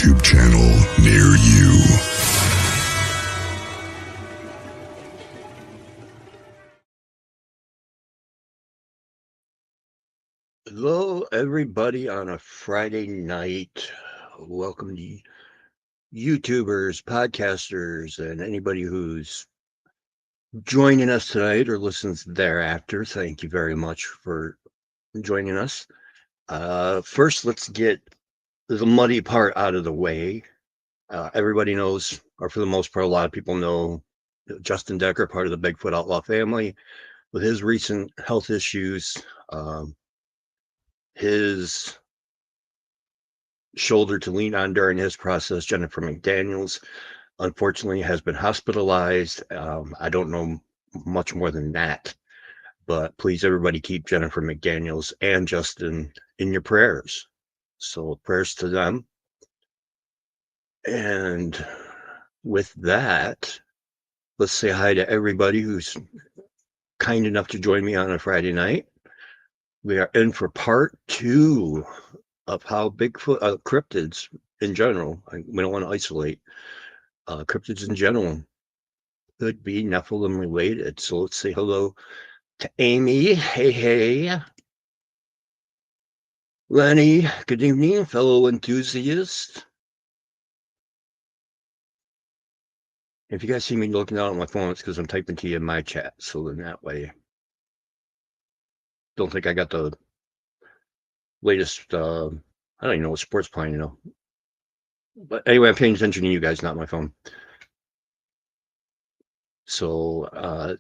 YouTube channel near you. Hello, everybody, on a Friday night. Welcome to YouTubers, podcasters, and anybody who's joining us tonight or listens thereafter. Thank you very much for joining us. First, let's get the muddy part out of the way. Everybody knows, or for the most part, a lot of people know Justin Decker, part of the Bigfoot Outlaw family, with his recent health issues. His shoulder to lean on during his process, Jennifer McDaniels, unfortunately has been hospitalized. I don't know much more than that, but please, everybody, keep Jennifer McDaniels and Justin in your prayers. So prayers to them. And with that, let's say hi to everybody who's kind enough to join me on a Friday night. We are in for part 2 of how Bigfoot, cryptids in general, we don't want to isolate, cryptids in general could be Nephilim related. So let's say hello to Amy. Hey. Lenny, good evening, fellow enthusiast. If you guys see me looking out on my phone, it's because I'm typing to you in my chat. So then that way, don't think I got the latest, I don't even know what sports playing, you know. But anyway, I'm paying attention to you guys, not my phone. So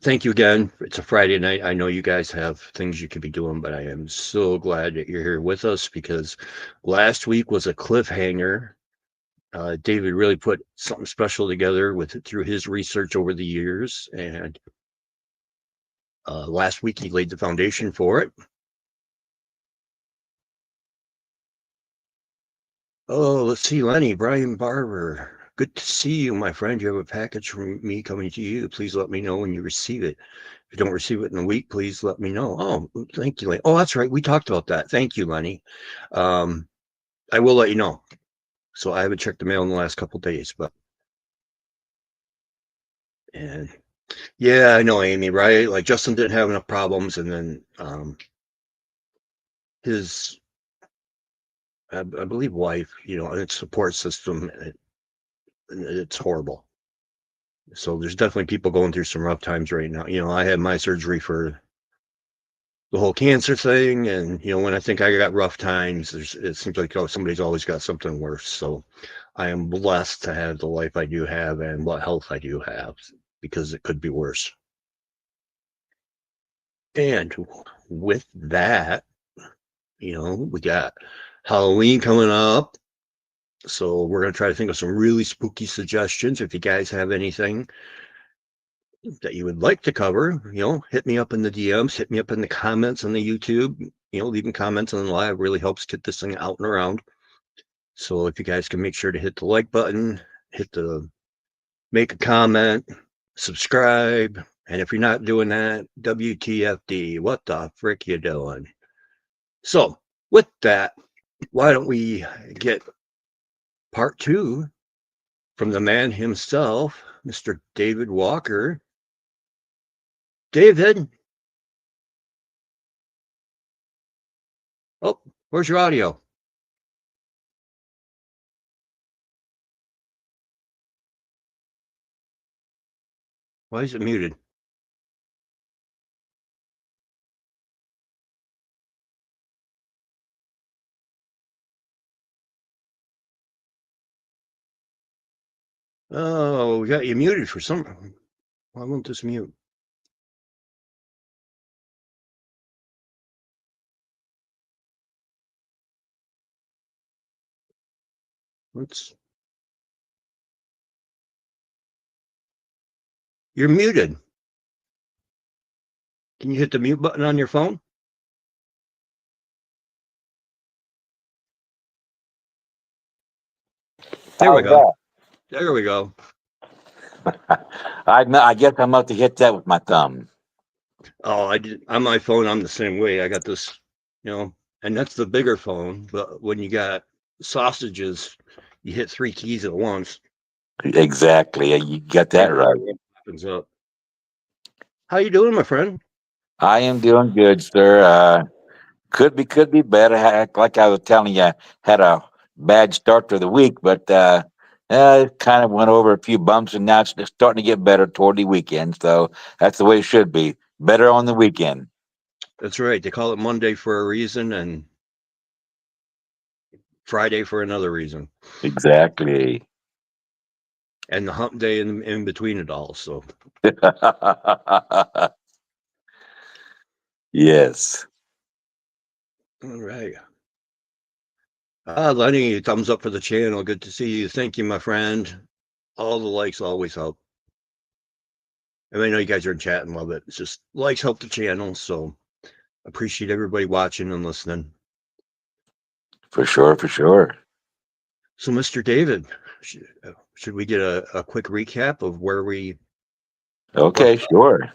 thank you again. It's a Friday night. I know you guys have things you could be doing, but I am so glad that you're here with us, because last week was a cliffhanger. David really put something special together through his research over the years, and last week he laid the foundation for it. Oh, let's see, Lenny, Brian Barber. Good to see you, my friend. You have a package from me coming to you. Please let me know when you receive it. If you don't receive it in a week, please let me know. Oh, thank you, Lenny. Oh, that's right. We talked about that. Thank you, Lenny. I will let you know. So I haven't checked the mail in the last couple of days, but. And yeah, I know, Amy, right? Like, Justin didn't have enough problems, and then his, I believe, wife, you know, and its support system, it's horrible. So there's definitely people going through some rough times right now. You know, I had my surgery for the whole cancer thing, and you know, when I think I got rough times, it seems like, oh, somebody's always got something worse. So I am blessed to have the life I do have and what health I do have, because it could be worse. And with that, you know, we got Halloween coming up. So we're going to try to think of some really spooky suggestions. If you guys have anything that you would like to cover, you know, hit me up in the DMs, hit me up in the comments on the YouTube, you know, leaving comments on the live really helps get this thing out and around. So if you guys can make sure to hit the like button, make a comment, subscribe. And if you're not doing that, WTFD, what the frick you doing? So with that, why don't we get part 2 from the man himself, Mr. David Walker. David. Oh, where's your audio? Why is it muted? Oh, we got you muted for some. Why won't this mute? Let's. You're muted. Can you hit the mute button on your phone? There we go. There we go. I guess I'm about to hit that with my thumb. Oh, I did on my phone. I'm the same way. I got this, you know, and that's the bigger phone. But when you got sausages, You hit 3 keys at once. Exactly. You got that right. Happens up. How you doing, my friend? I am doing good, sir. Could be better. Like I was telling you, had a bad start to the week, but it kind of went over a few bumps, and now it's just starting to get better toward the weekend. So that's the way it should be. Better on the weekend. That's right. They call it Monday for a reason and Friday for another reason. Exactly. And the hump day in between it all. So Yes. all right. Lenny, thumbs up for the channel. Good to see you. Thank you, my friend. All the likes always help. And I know you guys are in chat and love it. It's just likes help the channel. So appreciate everybody watching and listening. For sure. So, Mr. David, should we get a quick recap of where we... Okay, sure.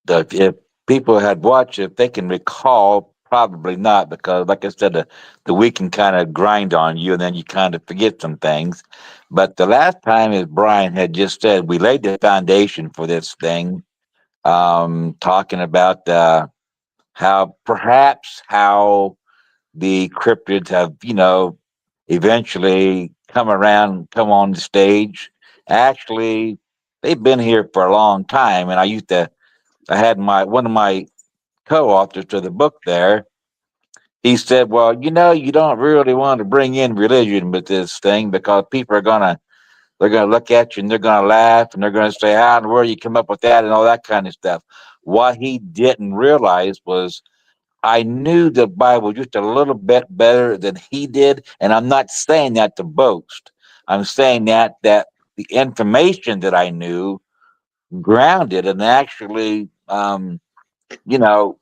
If people had watched, if they can recall, probably not, because like I said, the week can kind of grind on you, and then you kind of forget some things. But the last time, as Brian had just said, we laid the foundation for this thing, talking about how the cryptids have, eventually come on the stage. Actually, they've been here for a long time, and I had one of my co-authors to the book there. He said, "Well, you don't really want to bring in religion with this thing because people they're gonna look at you and they're gonna laugh and they're gonna say, how in the world you come up with that and all that kind of stuff." What he didn't realize was I knew the Bible just a little bit better than he did, and I'm not saying that to boast. I'm saying that the information that I knew grounded and actually, you know,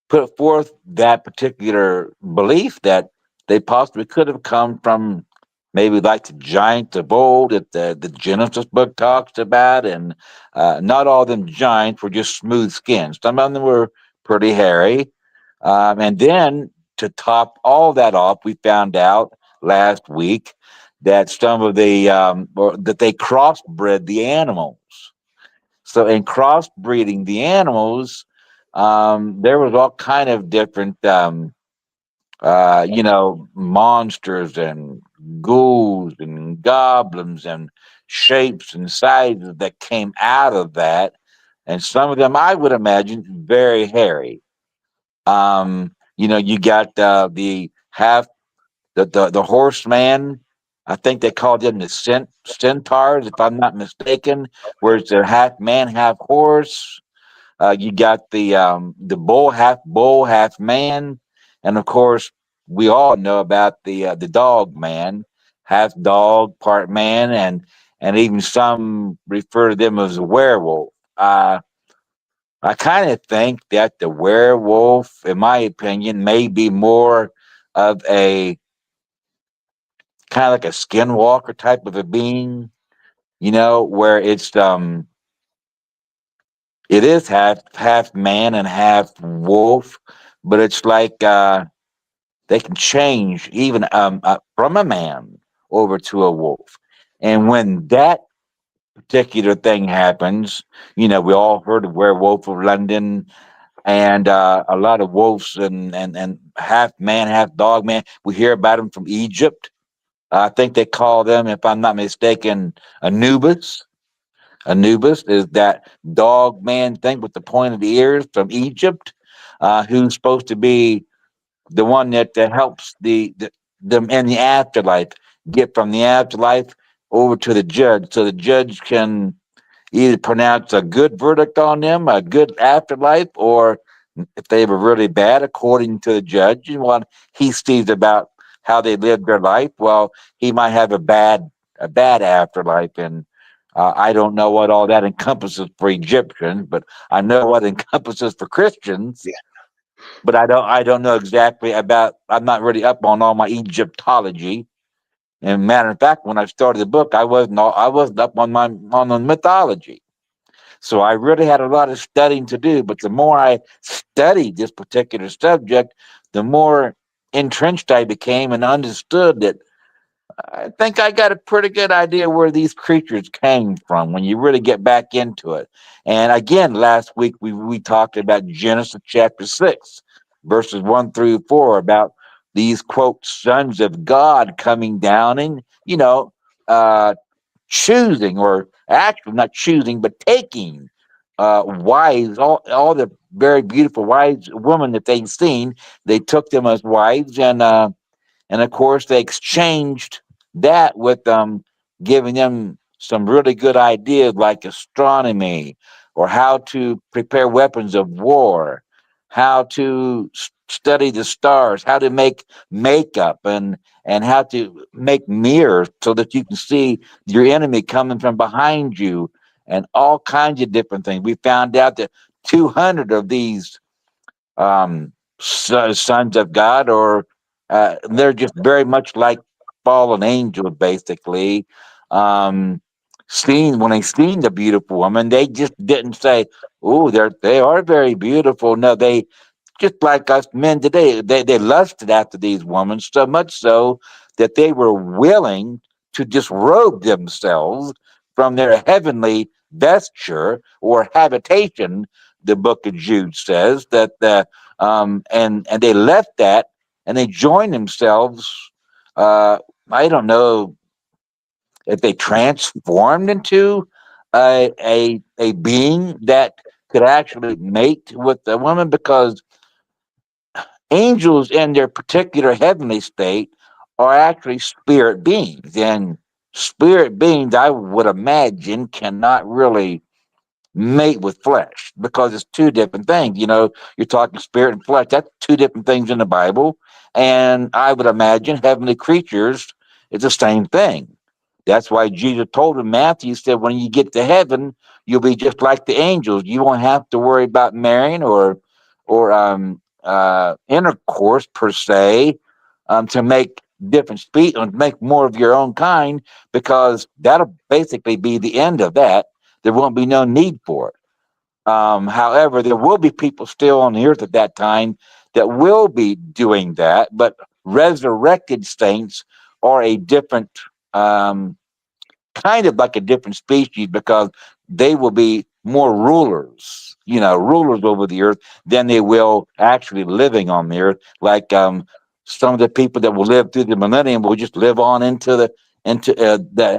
put forth that particular belief that they possibly could have come from maybe like the giants of old that the Genesis book talks about, and not all of them giants were just smooth skins. Some of them were pretty hairy, and then to top all that off, we found out last week that some of or that they crossbred the animals. So in crossbreeding the animals, there was all kind of different, monsters and ghouls and goblins and shapes and sizes that came out of that, and some of them I would imagine very hairy. You got the half the horseman. I think they called them the centaurs, if I'm not mistaken, where it's a half man, half horse. You got the bull, half man, and of course we all know about the dog man, half dog, part man, and even some refer to them as a werewolf. I kind of think that the werewolf, in my opinion, may be more of a kind of like a skinwalker type of a being, where it is half man and half wolf, but it's like they can change even from a man over to a wolf. And when that particular thing happens, we all heard of Werewolf of London, and a lot of wolves and half man, half dog man. We hear about them from Egypt. I think they call them, if I'm not mistaken, Anubis. Anubis is that dog man thing with the pointed ears from Egypt, who's supposed to be the one that helps them in the afterlife get from the afterlife over to the judge, so the judge can either pronounce a good verdict on them, a good afterlife, or if they were really bad, according to the judge, and what he sees about how they lived their life, well, he might have a bad afterlife. And I don't know what all that encompasses for Egyptians, but I know what encompasses for Christians. Yeah. But I don't know exactly about. I'm not really up on all my Egyptology. And matter of fact, when I started the book, I wasn't up on the mythology. So I really had a lot of studying to do. But the more I studied this particular subject, the more entrenched I became and understood that I think I got a pretty good idea where these creatures came from when you really get back into it. And again, last week we talked about Genesis chapter 6, verses 1 through 4, about these, quote, sons of God coming down and, uh, choosing, or actually not choosing, but taking wives, all the very beautiful wives, women that they'd seen. They took them as wives, and of course, they exchanged that with giving them some really good ideas like astronomy, or how to prepare weapons of war, how to study the stars, how to make makeup, and how to make mirrors so that you can see your enemy coming from behind you, and all kinds of different things. We found out that 200 of these sons of God, or they're just very much like fallen angels, basically. Um, when they seen the beautiful woman, they just didn't say, "Oh, they are very beautiful." No, they, just like us men today, they lusted after these women so much so that they were willing to disrobe themselves from their heavenly vesture or habitation. The book of Jude says that, and they left that and they joined themselves. Uh, I don't know if they transformed into a being that could actually mate with a woman, because angels in their particular heavenly state are actually spirit beings, and spirit beings, I would imagine, cannot really mate with flesh, because it's two different things. You're talking spirit and flesh. That's two different things in the Bible. And I would imagine heavenly creatures is the same thing. That's why Jesus told him, Matthew said, when you get to heaven, you'll be just like the angels. You won't have to worry about marrying or intercourse per se, to make different species, make more of your own kind, because that'll basically be the end of that. There won't be no need for it. However, there will be people still on the earth at that time that will be doing that, but resurrected saints are a different, um, kind of like a different species, because they will be more rulers, rulers over the earth, than they will actually living on the earth. Like some of the people that will live through the millennium will just live on into that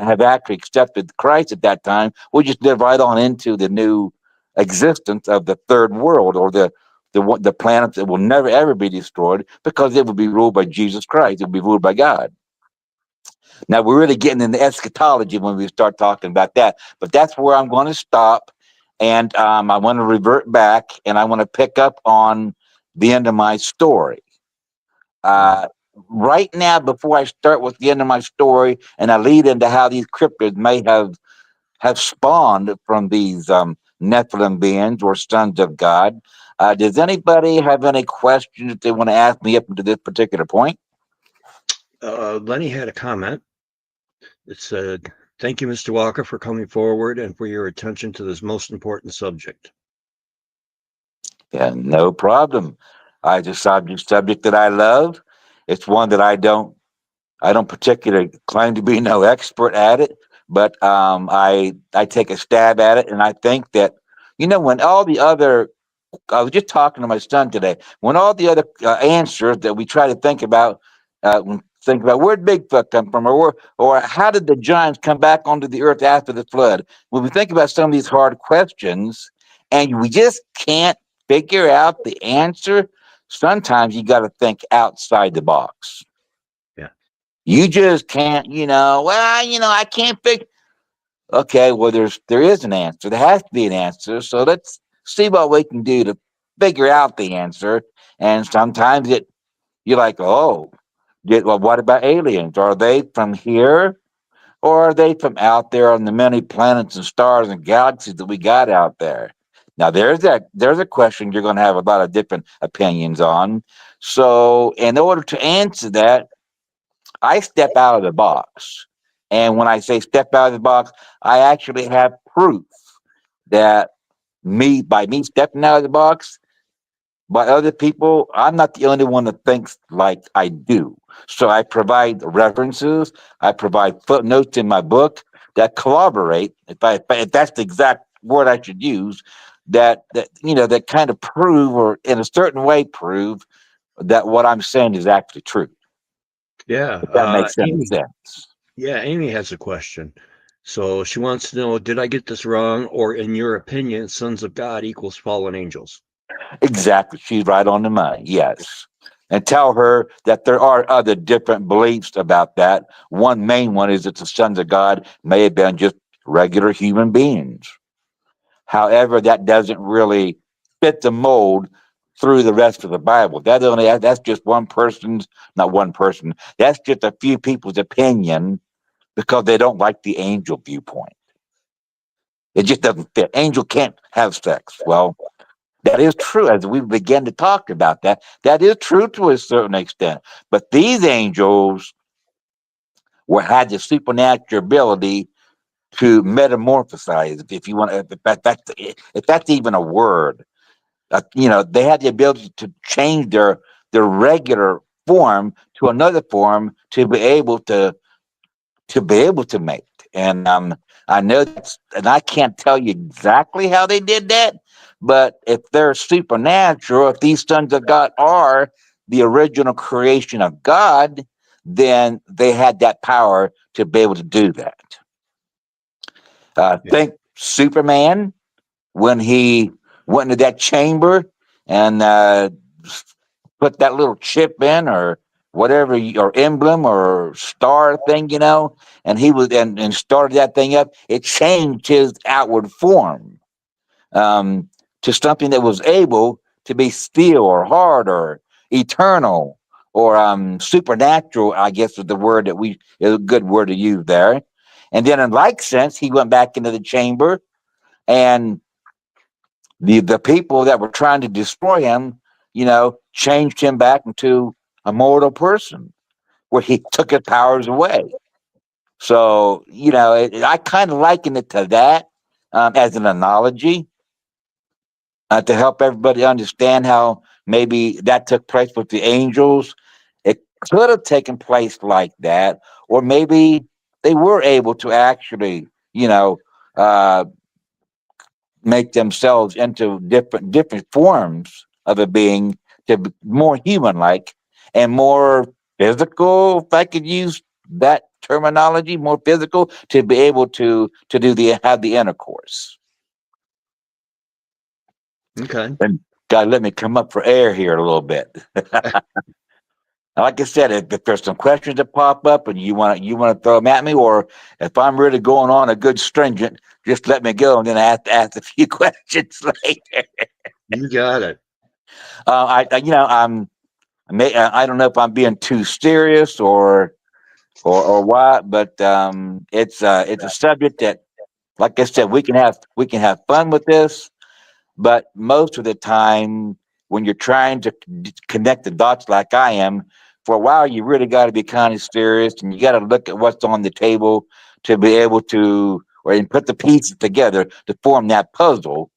have actually accepted Christ at that time. Will just live right on into the new existence of the third world, or the planet that will never ever be destroyed, because it will be ruled by Jesus Christ. It will be ruled by God. Now we're really getting into eschatology when we start talking about that, but that's where I'm going to stop, and I want to revert back, and I want to pick up on the end of my story. Uh, right now, before I start with the end of my story, and I lead into how these cryptids may have spawned from these Nephilim beings or sons of God. Does anybody have any questions that they want to ask me up to this particular point? Lenny had a comment. It said, "Thank you, Mr. Walker, for coming forward and for your attention to this most important subject." Yeah, no problem. It's a subject that I love. It's one that I don't particularly claim to be no expert at it, but I take a stab at it, and I think that, when all the other, I was just talking to my son today, when all the other answers that we try to think about where'd Bigfoot come from, or how did the giants come back onto the earth after the flood? When we think about some of these hard questions, and we just can't figure out the answer, sometimes you got to think outside the box. Yeah. You just can't, I can't figure. Okay, well, there is an answer. There has to be an answer. So let's see what we can do to figure out the answer. And sometimes you're like, oh, well, what about aliens? Are they from here, or are they from out there on the many planets and stars and galaxies that we got out there? Now, there's a question you're going to have a lot of different opinions on. So, in order to answer that, I step out of the box. And when I say step out of the box, I actually have proof that by me stepping out of the box, by other people. I'm not the only one that thinks like I do. So I provide references, I provide footnotes in my book that corroborate, if that's the exact word I should use, that kind of prove, or in a certain way prove, that what I'm saying is actually true. Yeah. If that makes any Amy. sense. Yeah, Amy has a question. So she wants to know, did I get this wrong? Or in your opinion, sons of God equals fallen angels? Exactly. She's right on the money. Yes. And tell her that there are other different beliefs about that. One main one is that the sons of God may have been just regular human beings. However, that doesn't really fit the mold through the rest of the Bible. That's just one person's, not one person. That's just a few people's opinion because they don't like the angel viewpoint. It just doesn't fit. Angel can't have sex. Well, that is true. As we begin to talk about that, that is true to a certain extent. But these angels had the supernatural ability to metamorphosize, if you want, if that's even a word. They had the ability to change their regular form to another form to be able to mate. And I know that's, and I can't tell you exactly how they did that, but if they're supernatural, if these sons of God are the original creation of God, then they had that power to be able to do that. Yeah. Think Superman when he went into that chamber and put that little chip in, or whatever, or emblem or star thing, and he was and started that thing up. It changed his outward form um, to something that was able to be steel or hard or eternal or supernatural, I guess is the word is a good word to use there. And then in like sense, he went back into the chamber, and the people that were trying to destroy him, changed him back into a mortal person, where he took his powers away. So, I kind of liken it to that, as an analogy, to help everybody understand how maybe that took place with the angels. It could have taken place like that, or maybe they were able to actually, uh, make themselves into different forms of a being, to be more human like and more physical, if I could use that terminology, more physical, to be able to do the have the intercourse. Okay. And God, let me come up for air here a little bit. Like I said, if there's some questions that pop up and you want to throw them at me, or if I'm really going on a good stringent, just let me go, and then I have to ask a few questions later. You got it. I don't know if I'm being too serious or what, but it's a subject that, like I said, we can have fun with this, but most of the time, when you're trying to connect the dots like I am, for a while you really got to be kind of serious, and you got to look at what's on the table to be able to, or and put the pieces together to form that puzzle,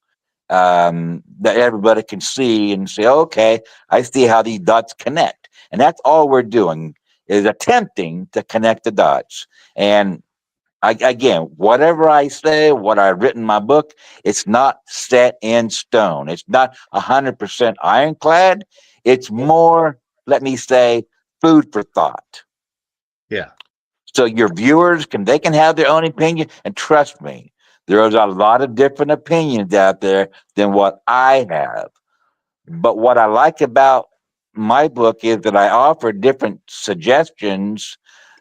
that everybody can see and say, okay, I see how these dots connect. And that's all we're doing, is attempting to connect the dots. And again, whatever I say, what I've written in my book, it's not set in stone. It's not 100% ironclad. It's more, let me say, food for thought. Yeah. So your viewers can have their own opinion, and trust me, there's a lot of different opinions out there than what I have. But what I like about my book is that I offer different suggestions,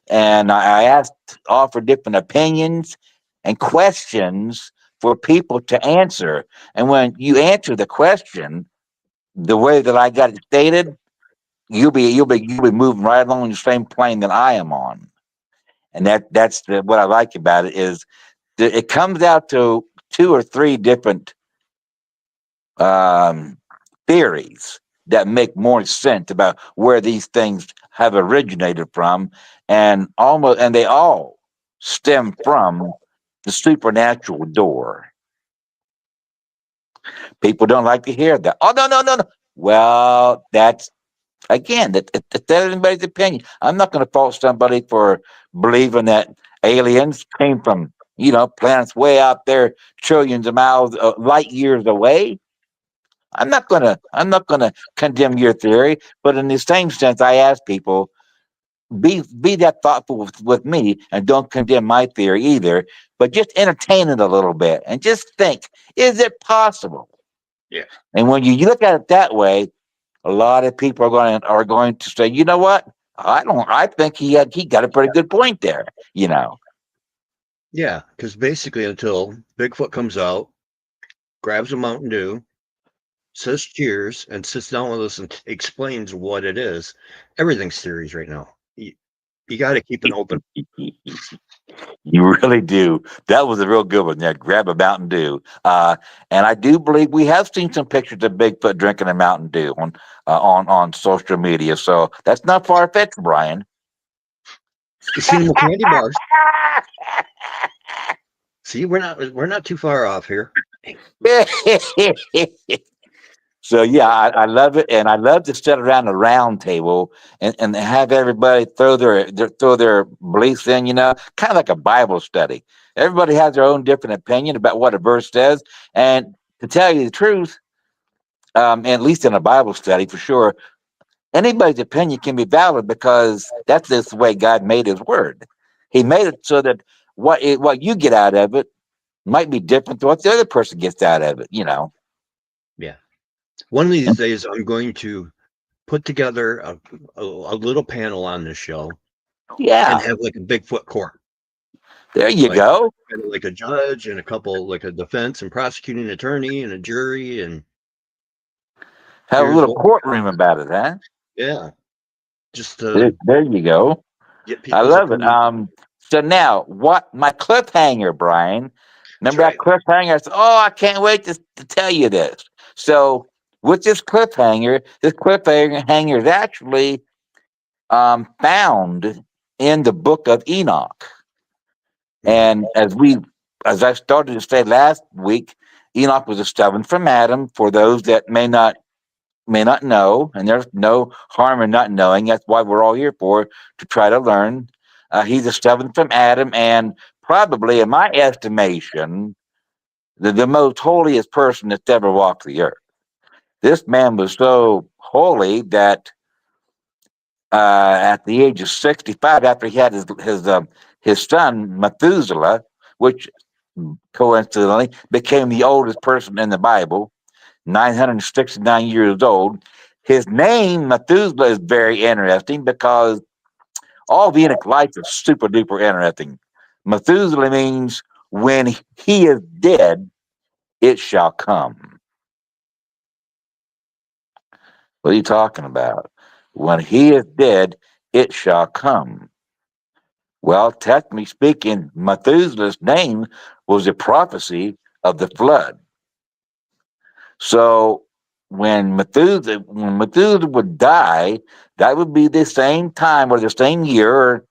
and offer different opinions and questions for people to answer. And when you answer the question the way that I got it stated, you'll be moving right along the same plane that I am on. And what I like about it is that it comes out to two or three different um, theories that make more sense about where these things have originated from, and they all stem from the supernatural door. People don't like to hear that. Oh, no, no, no, no. Well, that's again, that's anybody's opinion. I'm not going to fault somebody for believing that aliens came from, planets way out there, trillions of miles, light years away. I'm not gonna condemn your theory, but in the same sense, I ask people, be that thoughtful with me, and don't condemn my theory either, but just entertain it a little bit and just think, is it possible? Yeah. And when you look at it that way, a lot of people are going to say, you know what? I think he got a pretty good point there, you know. Yeah, because basically until Bigfoot comes out, grabs a Mountain Dew, says cheers, and sits down with us and explains what it is, everything's theories right now. You got to keep an open. You really do. That was a real good one. Yeah, grab a Mountain Dew. And I do believe we have seen some pictures of Bigfoot drinking a Mountain Dew on social media. So that's not far fetched, Brian. You seen the candy bars. See, we're not too far off here. So yeah, I love it, and I love to sit around a round table and have everybody throw their beliefs in. Kind of like a Bible study. Everybody has their own different opinion about what a verse says, and to tell you the truth, at least in a Bible study for sure, anybody's opinion can be valid because that's just the way God made His Word. He made it so that what you get out of it might be different than what the other person gets out of it. Yeah. One of these days, I'm going to put together a little panel on this show Yeah, and have like a Bigfoot court. there you go. Kind of like a judge and a couple, like a defense and prosecuting attorney and a jury. And Have a little courtroom about it, huh? Yeah. Just There you go. get I people's love it. opinion. So now, what my cliffhanger, Brian? Remember That's that cliffhanger? I said, "Oh, I can't wait to tell you this." So, with this cliffhanger hanger is actually found in the book of Enoch. Mhm. And as I started to say last week, Enoch was the seventh from Adam. For those that may not know, and there's no harm in not knowing. That's why we're all here to try to learn. He's the seventh from Adam, and probably, in my estimation, the most holiest person that's ever walked the earth. This man was so holy that at the age of 65, after he had his son Methuselah, which coincidentally became the oldest person in the Bible, 969 years old. His name, Methuselah, is very interesting because all of Enoch life is super duper interesting. Methuselah means when he is dead, it shall come. What are you talking about? When he is dead, it shall come. Well, technically speaking, Methuselah's name was a prophecy of the flood. So when Methuselah would die, that would be the same time or the same year, or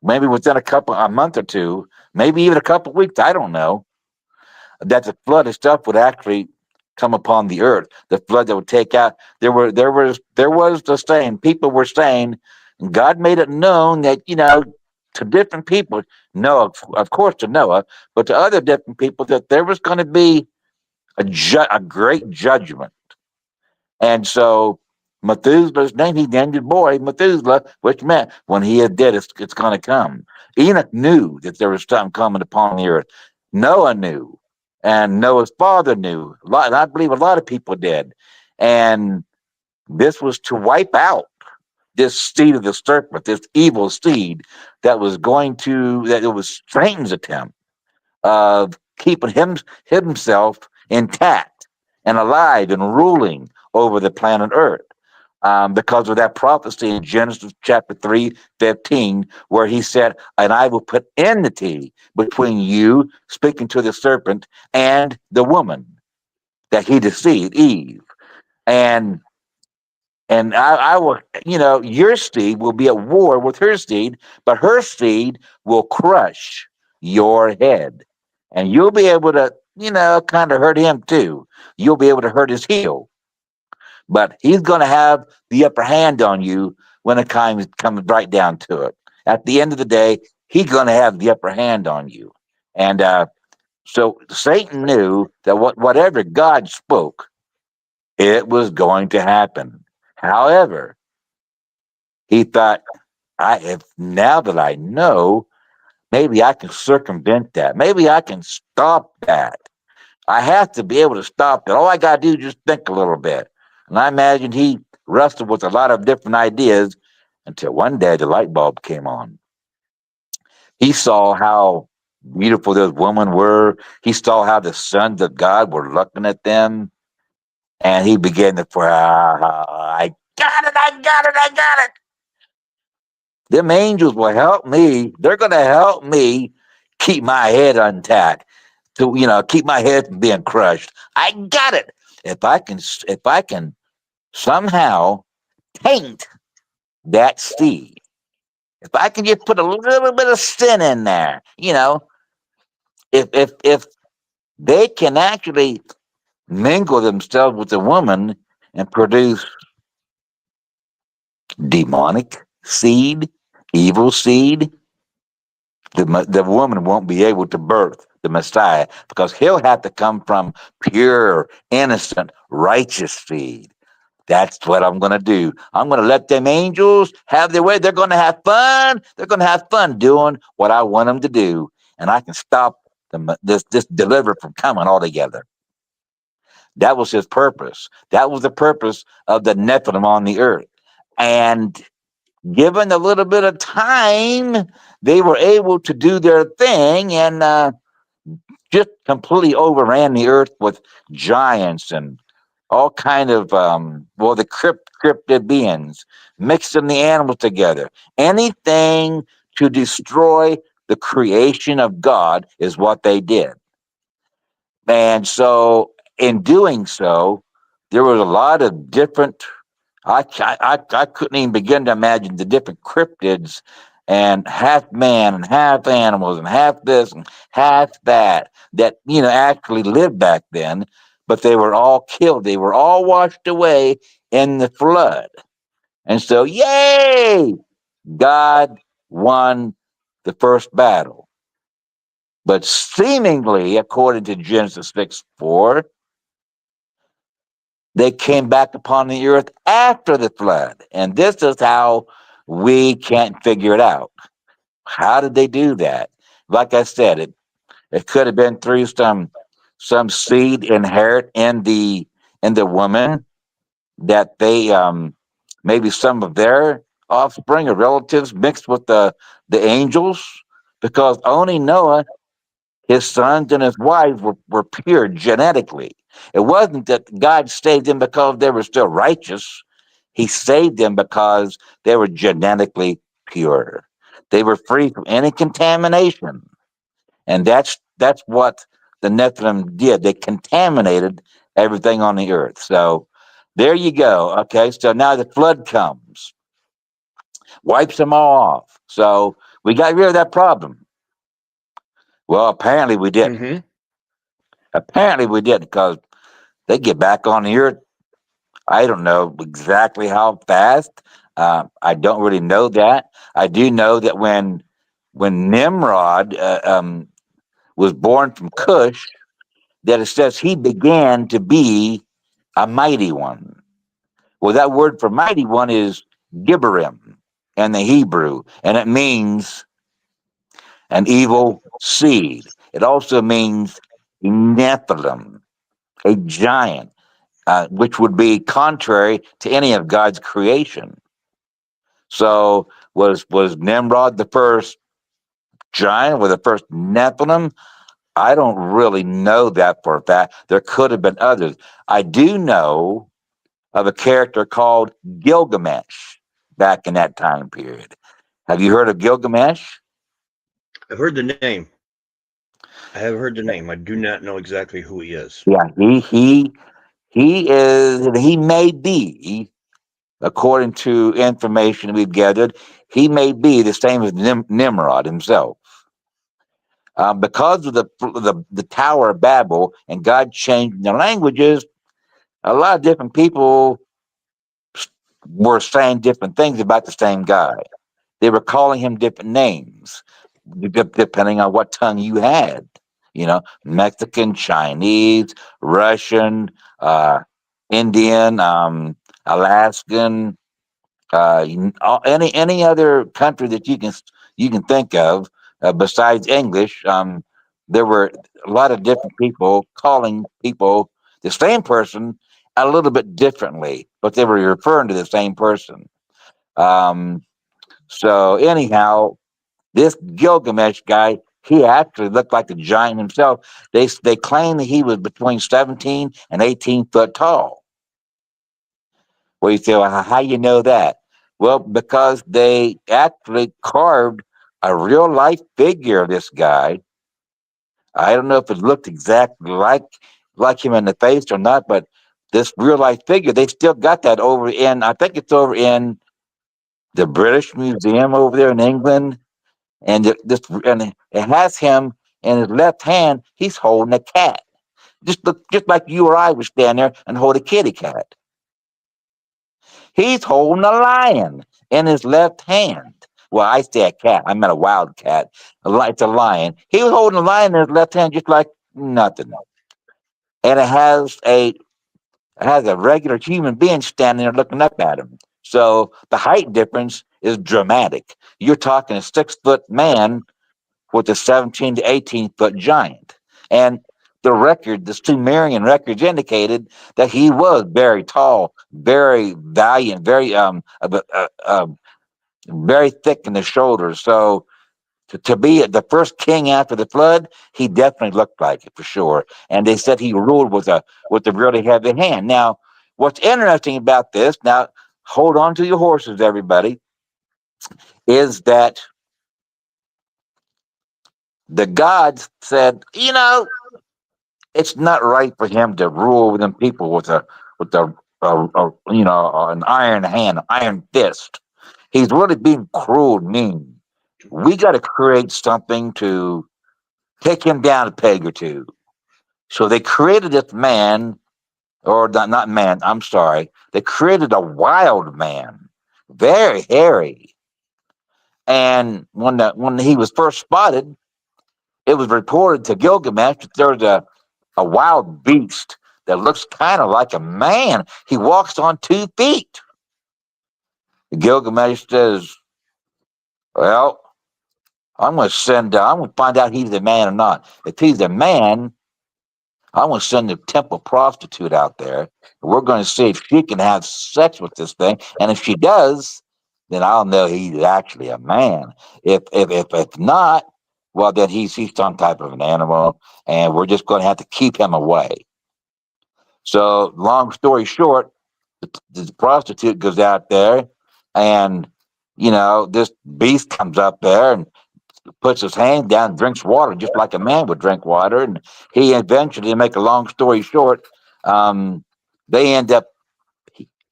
maybe within a month or two, maybe even a couple of weeks, I don't know, that the flood of stuff would actually come upon the earth. The flood that would take out. There was the saying. People were saying, and God made it known that to different people, Noah, of course, to Noah, but to other different people, that there was going to be a great judgment. And so Methuselah's name, he named his boy Methuselah, which meant when he is dead, it's going to come. Enoch knew that there was something coming upon the earth. Noah knew, and Noah's father knew. And I believe a lot of people did. And this was to wipe out this seed of the serpent, this evil seed that it was Satan's attempt of keeping himself intact and alive and ruling over the planet Earth. Because of that prophecy in Genesis chapter 3:15, where he said, "And I will put enmity between you," speaking to the serpent, "and the woman that he deceived, Eve. And I will, your seed will be at war with her seed, but her seed will crush your head. And you'll be able to, kind of hurt him too. You'll be able to hurt his heel. but he's going to have the upper hand on you when it comes right down to it. At the end of the day, he's going to have the upper hand on you. And so Satan knew that whatever God spoke, it was going to happen. However, he thought, if now that I know, maybe I can circumvent that. Maybe I can stop that. I have to be able to stop that. All I got to do is just think a little bit. And I imagine he wrestled with a lot of different ideas until one day the light bulb came on. He saw how beautiful those women were. He saw how the sons of God were looking at them. And he began to pray, I got it, I got it, I got it. Them angels will help me. They're going to help me keep my head intact, to keep my head from being crushed. I got it. If I can somehow taint that seed, if I can just put a little bit of sin in there, if they can actually mingle themselves with the woman and produce demonic seed, evil seed, the woman won't be able to birth the Messiah, because he'll have to come from pure, innocent, righteous seed. That's what I'm going to do. I'm going to let them angels have their way. They're going to have fun. They're going to have fun doing what I want them to do. And I can stop this deliver from coming altogether. That was his purpose. That was the purpose of the Nephilim on the earth. And given a little bit of time, they were able to do their thing and just completely overran the earth with giants and all kind of the cryptid beings, mixing the animals together. Anything to destroy the creation of God is what they did. And so in doing so, there was a lot of different, I couldn't even begin to imagine the different cryptids, and half man and half animals and half this and half that actually lived back then, but they were all killed. They were all washed away in the flood. And so, yay, God won the first battle. But seemingly, according to Genesis 6:4, they came back upon the earth after the flood. And this is how we can't figure it out. How did they do that? Like I said, it could have been through some seed inherent in the woman, that they maybe some of their offspring or relatives mixed with the angels, because only Noah, his sons and his wives were pure genetically. It wasn't that God saved them because they were still righteous. He saved them because they were genetically pure. They were free from any contamination. And that's what the Nephilim did. They contaminated everything on the earth. So there you go. Okay, so now the flood comes, wipes them all off. So we got rid of that problem. Well, apparently we didn't. Mm-hmm. Apparently we didn't, because they get back on the earth. I don't know exactly how fast. I don't really know that. I do know that when Nimrod was born from Cush, that it says he began to be a mighty one. Well, that word for mighty one is Gibberim in the Hebrew, and it means an evil seed. It also means Nephilim, a giant, which would be contrary to any of God's creation. So was Nimrod the first giant, or the first Nephilim? I don't really know that for a fact. There could have been others. I do know of a character called Gilgamesh back in that time period. Have you heard of Gilgamesh? I've heard the name. I have heard the name. I do not know exactly who he is. Yeah, he may be, according to information we've gathered, he may be the same as Nimrod himself. Because of the Tower of Babel and God changing the languages, a lot of different people were saying different things about the same guy. They were calling him different names depending on what tongue you had. You know, Mexican, Chinese, Russian, Indian, Alaskan, any other country that you can think of besides English. There were a lot of different people calling people the same person a little bit differently, but they were referring to the same person. Um, so anyhow, this Gilgamesh guy, he actually looked like a giant himself. They claim that he was between 17 and 18 foot tall. Well, you say, well, how you know that? Well, because they actually carved a real life figure of this guy. I don't know if it looked exactly like him in the face or not, but this real life figure, they still got that over in, I think it's over in the British Museum over there in England. And and it has him in his left hand. He's holding a cat, just like you or I would stand there and hold a kitty cat. He's holding a lion in his left hand. Well, I say a cat. I meant a wild cat. It's a lion. He was holding a lion in his left hand, just like nothing. And it has a regular human being standing there looking up at him. So the height difference is dramatic. You're talking a 6 foot man with a 17 to 18 foot giant. And the Sumerian records indicated that he was very tall, very valiant, very thick in the shoulders. So to be the first king after the flood, he definitely looked like it for sure. And they said he ruled with a really heavy hand. Now, what's interesting about this, now hold on to your horses, everybody, is that the gods said, it's not right for him to rule over them people with an iron hand, iron fist. He's really being cruel, mean. We got to create something to take him down a peg or two. So they created this man, or not man. I'm sorry. They created a wild man, very hairy. And when he was first spotted, it was reported to Gilgamesh that there's a wild beast that looks kind of like a man. He walks on 2 feet. Gilgamesh says, well, I'm going to find out if he's a man or not. If he's a man, I'm going to send the temple prostitute out there. We're going to see if she can have sex with this thing. And if she does, then I'll know he's actually a man. If not, well, then he's some type of an animal, and we're just going to have to keep him away. So, long story short, the prostitute goes out there, and this beast comes up there and puts his hand down, and drinks water just like a man would drink water, and he eventually, to make a long story short, they end up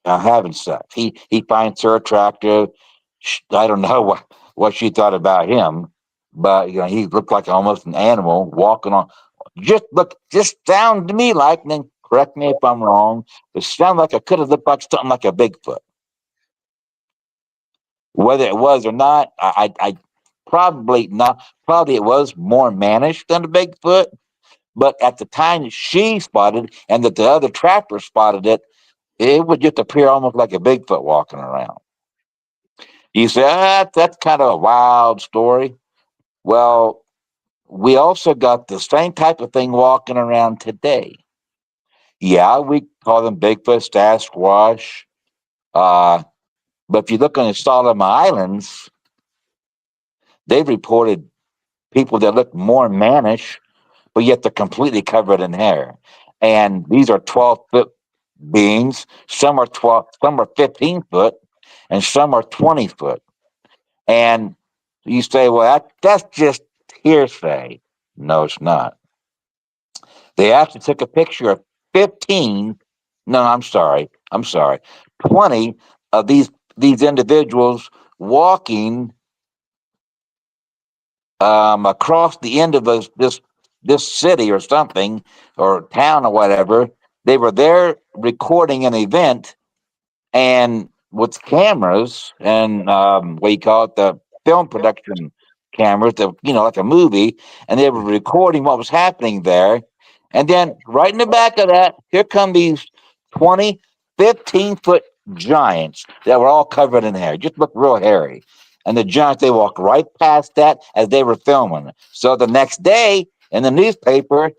having sex. He finds her attractive. I don't know what she thought about him, but he looked like almost an animal walking on. Just sound to me like, and then correct me if I'm wrong, it sounded like it could have looked like something like a Bigfoot. Whether it was or not, I probably not. Probably it was more mannish than a Bigfoot, but at the time that she spotted and that the other trapper spotted it, it would just appear almost like a Bigfoot walking around. You say, that's kind of a wild story. Well, we also got the same type of thing walking around today. Yeah, we call them Bigfoot, Sasquatch. But if you look on the Solomon Islands, they've reported people that look more mannish, but yet they're completely covered in hair. And these are 12-foot beings. Some are 12, some are 15 foot, and some are 20 foot. And you say, well, that's just hearsay. No, it's not. They actually took a picture of 15. No, I'm sorry. 20 of these individuals walking across the end of this city or something, or town or whatever. They were there recording an event, and with cameras and what you call it, the film production cameras, like a movie, and they were recording what was happening there. And then right in the back of that, here come these 20, 15-foot giants that were all covered in hair, just looked real hairy. And the giants, they walked right past that as they were filming. So the next day in the newspaper,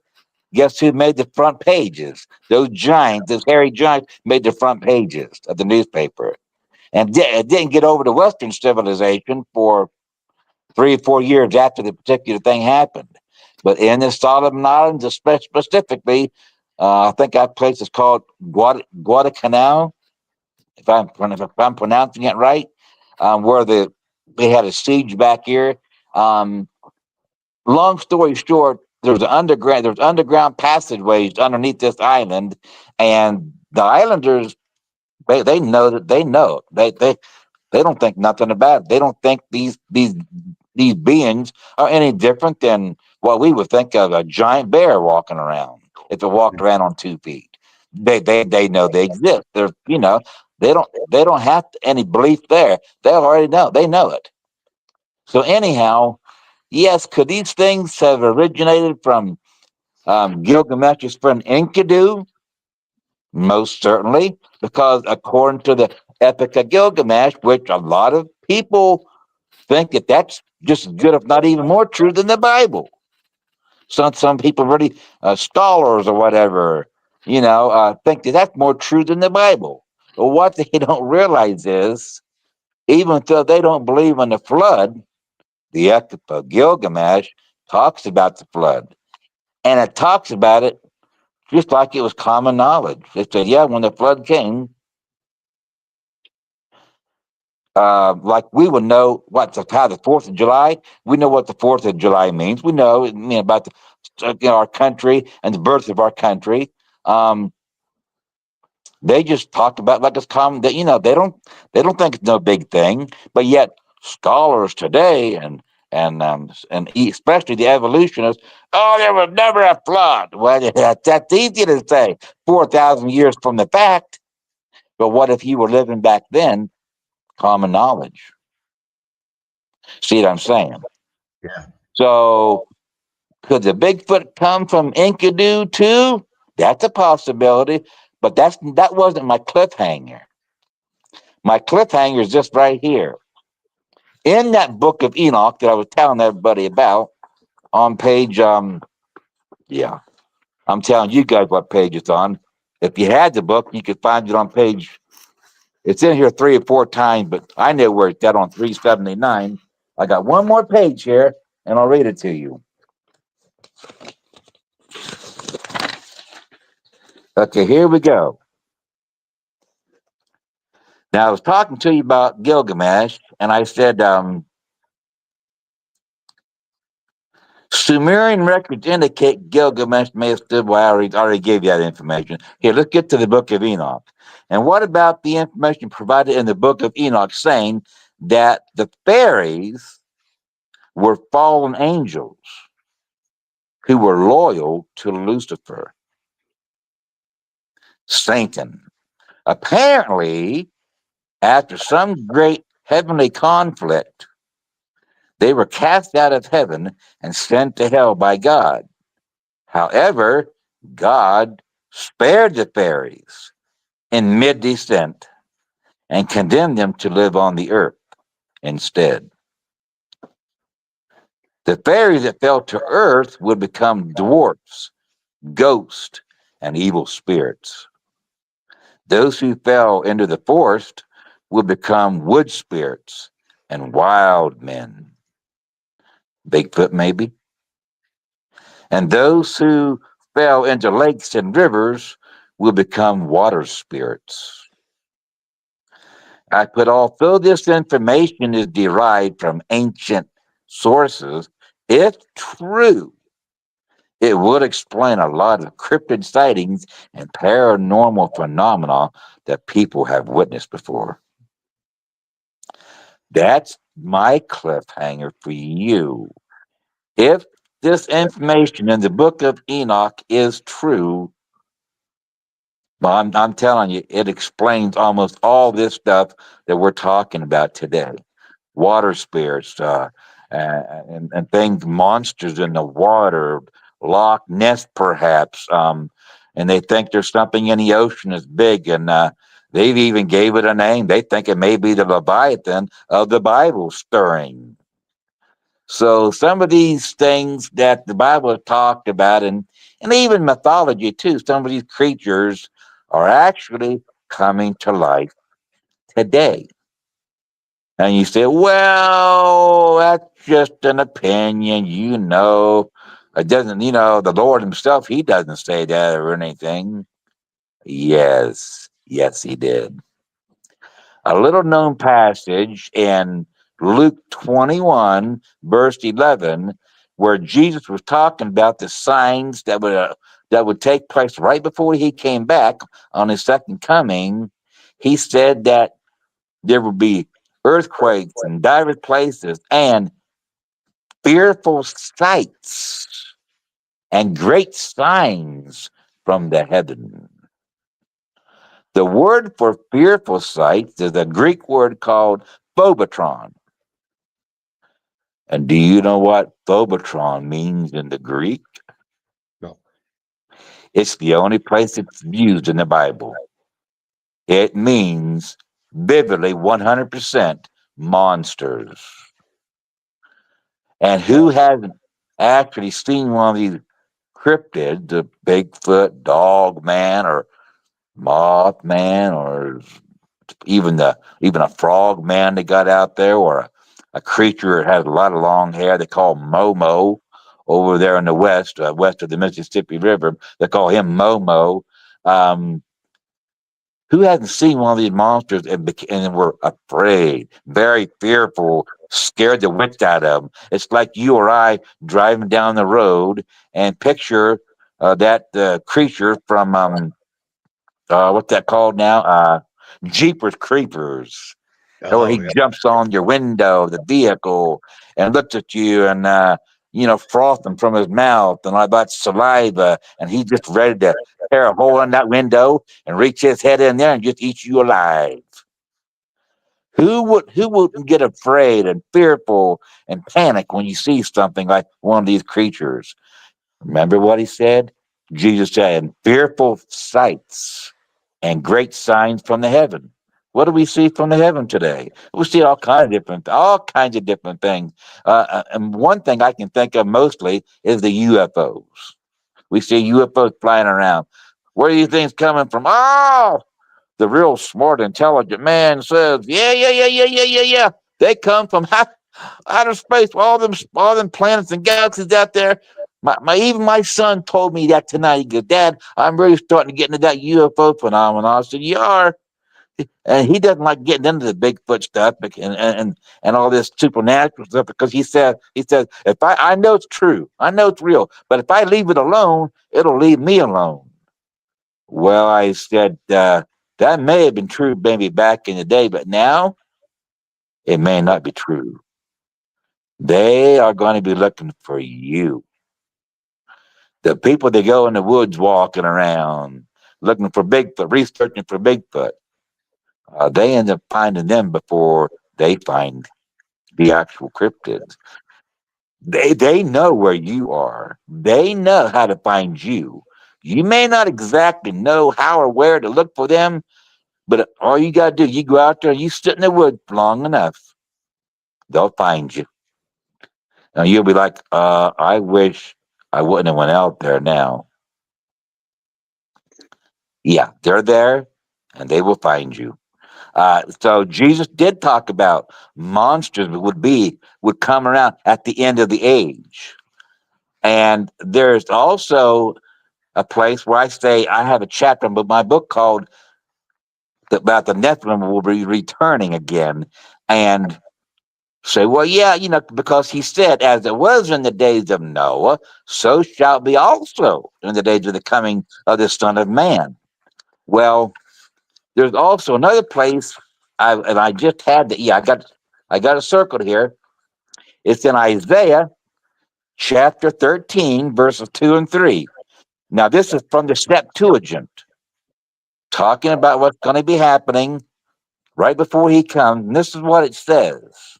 guess who made the front pages? Those giants, those hairy giants, made the front pages of the newspaper. And it didn't get over to Western civilization for 3 or 4 years after the particular thing happened. But in the Solomon Islands, specifically, I think that place is called Guadalcanal, if I'm pronouncing it right, where they had a siege back here. Um, Long story short, there's underground passageways underneath this island, and the islanders they know that they know they don't think nothing about it. They don't think these beings are any different than what we would think of a giant bear walking around if it walked around on 2 feet. They know they exist. They don't have any belief there. They already know. They know it. So anyhow, yes, could these things have originated from Gilgamesh's friend Enkidu? Most certainly, because according to the Epic of Gilgamesh, which a lot of people think that that's just as good, if not even more true than the Bible. Some people really, scholars or whatever, think that that's more true than the Bible. But what they don't realize is, even though they don't believe in the flood, the Epic of Gilgamesh talks about the flood, and it talks about it just like it was common knowledge. It said, yeah, when the flood came, like we would know how the 4th of July. We know what the 4th of July means. We know, about our country and the birth of our country. They just talk about like it's common. That they don't think it's no big thing. But yet scholars today and especially the evolutionists, oh, there was never a flood. Well, that's easy to say 4,000 years from the fact. But what if you were living back then? Common knowledge. See what I'm saying? Yeah. So could the Bigfoot come from Enkidu too? That's a possibility, but that wasn't my cliffhanger. My cliffhanger is just right here. In that book of Enoch that I was telling everybody about, on page yeah, I'm telling you guys what page it's on. If you had the book, you could find it on page. It's in here 3 or 4 times, but I know where it's at on 379. I got one more page here, and I'll read it to you. Okay, here we go. Now, I was talking to you about Gilgamesh, and I said Sumerian records indicate Gilgamesh may have stood. Well, I already gave you that information. Here, let's get to the Book of Enoch. And what about the information provided in the Book of Enoch saying that the fairies were fallen angels who were loyal to Lucifer, Satan? Apparently, after some great heavenly conflict, they were cast out of heaven and sent to hell by God. However, God spared the fairies in mid descent and condemned them to live on the earth instead. The fairies that fell to earth would become dwarfs, ghosts, and evil spirits. Those who fell into the forest would become wood spirits and wild men. Bigfoot, maybe. And those who fell into lakes and rivers will become water spirits. I put although this information is derived from ancient sources, if true, it would explain a lot of cryptid sightings and paranormal phenomena that people have witnessed before. That's my cliffhanger for you. If this information in the book of Enoch is true, Well, I'm telling you, it explains almost all this stuff that we're talking about today. Water spirits, and things, monsters in the water, Loch Ness perhaps, and they think there's something in the ocean that's big, and they've even gave it a name. They think it may be the Leviathan of the Bible stirring. So some of these things that the Bible has talked about, and even mythology too, some of these creatures are actually coming to life today. And you say, well, that's just an opinion, It doesn't, the Lord himself, he doesn't say that or anything. Yes, he did. A little known passage in Luke 21, verse 11, where Jesus was talking about the signs that would take place right before he came back on his second coming. He said that there would be earthquakes in diverse places and fearful sights and great signs from the heaven. The word for fearful sights is a Greek word called phobotron. And do you know what phobotron means in the Greek? No. It's the only place it's used in the Bible. It means vividly 100% monsters. And who hasn't actually seen one of these cryptids, the Bigfoot, dog man, or Mothman, or even a frog man they got out there, or a creature that has a lot of long hair they call Momo over there in the west of the Mississippi River. They call him Momo. Um, who hasn't seen one of these monsters and were afraid, very fearful, scared the witch out of them? It's like you or I driving down the road and picture that creature from what's that called now? Jeepers Creepers, where he Oh, yeah. jumps on your window of the vehicle and looks at you and frothing from his mouth and all that saliva, and he's just ready to tear a hole in that window and reach his head in there and just eat you alive. Who wouldn't get afraid and fearful and panic when you see something like one of these creatures? Remember what he said? Jesus said, fearful sights and great signs from the heaven. What do we see from the heaven today? We see all kinds of different things. And one thing I can think of mostly is the UFOs. We see UFOs flying around. Where do you think's coming from? Oh, the real smart, intelligent man says, yeah. They come from outer space, all them planets and galaxies out there. Even my son told me that tonight. He goes, Dad, I'm really starting to get into that UFO phenomenon. I said, you are. And he doesn't like getting into the Bigfoot stuff and all this supernatural stuff because he said, if I know it's true, I know it's real, but if I leave it alone, it'll leave me alone. Well, I said, that may have been true maybe back in the day, but now it may not be true. They are going to be looking for you. The people that go in the woods walking around looking for Bigfoot, researching for Bigfoot, they end up finding them before they find the actual cryptids. They know where you are. They know how to find you. You may not exactly know how or where to look for them, but all you got to do, you go out there, you sit in the woods long enough, they'll find you. Now you'll be like, I wish I wouldn't have went out there now. Yeah, they're there and they will find you. So Jesus did talk about monsters that would come around at the end of the age. And there's also a place where I have a chapter in my book called about the Nephilim will be returning again. And say, well, yeah, because he said, as it was in the days of Noah, so shall it be also in the days of the coming of the Son of Man. Well, there's also another place, I just had I got a circle here. It's in Isaiah chapter 13, verses 2 and 3. Now, this is from the Septuagint. talking about what's going to be happening right before he comes. And this is what it says: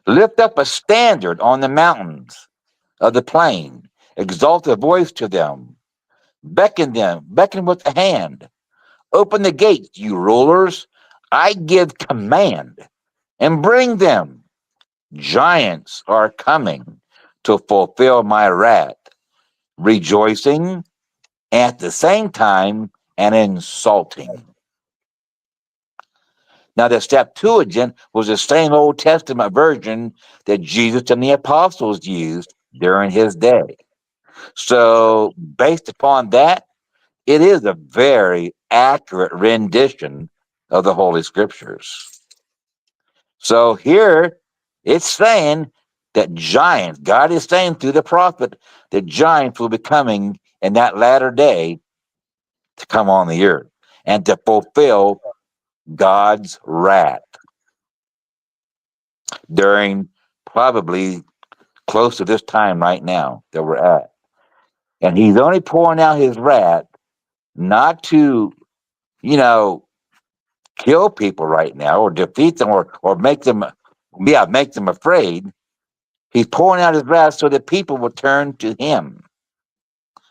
lift up a standard on the mountains of the plain, exalt a voice to them, beckon with the hand, open the gates, you rulers. I give command, and bring them. Giants are coming to fulfill my wrath, rejoicing at the same time and insulting. Now, the Septuagint was the same Old Testament version that Jesus and the apostles used during his day. So, based upon that, it is a very accurate rendition of the Holy Scriptures. So, here it's saying that giants, God is saying through the prophet, that giants will be coming in that latter day to come on the earth and to fulfill God's wrath during probably close to this time right now that we're at. And he's only pouring out his wrath not to, you know, kill people right now or defeat them or make them afraid. He's pouring out his wrath so that people will turn to him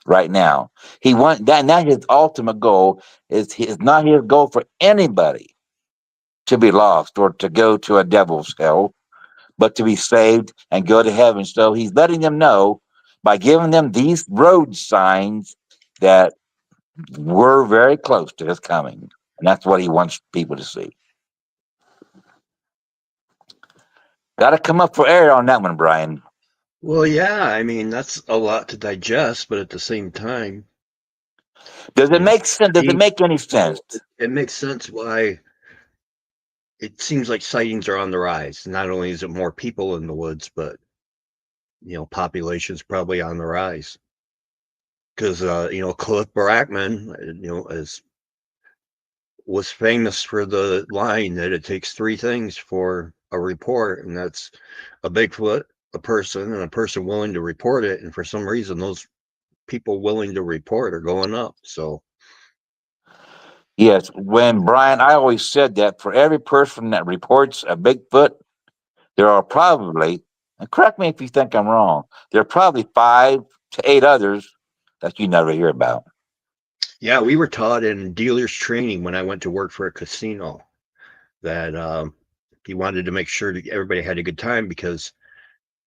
right now. He want that, and that's his ultimate goal. Is not his goal for anybody to be lost or to go to a devil's hell, but to be saved and go to heaven. So he's letting them know by giving them these road signs that we're very close to his coming. And that's what he wants people to see. Got to come up for air on that one, Brian. Well, yeah, I mean, that's a lot to digest, but at the same time, Does it you know, make sense? Does it make any sense? it makes sense why it seems like sightings are on the rise. Not only is it more people in the woods, but population's probably on the rise. Because Cliff Barackman, was famous for the line that it takes three things for a report, and that's a Bigfoot, a person, and a person willing to report it. And for some reason, those people willing to report are going up. So Yes, when Brian, I always said that for every person that reports a Bigfoot, there are probably, and correct me if you think I'm wrong, there are probably 5 to 8 others that you never hear about. yeah, we were taught in dealer's training when I went to work for a casino that he wanted to make sure that everybody had a good time, because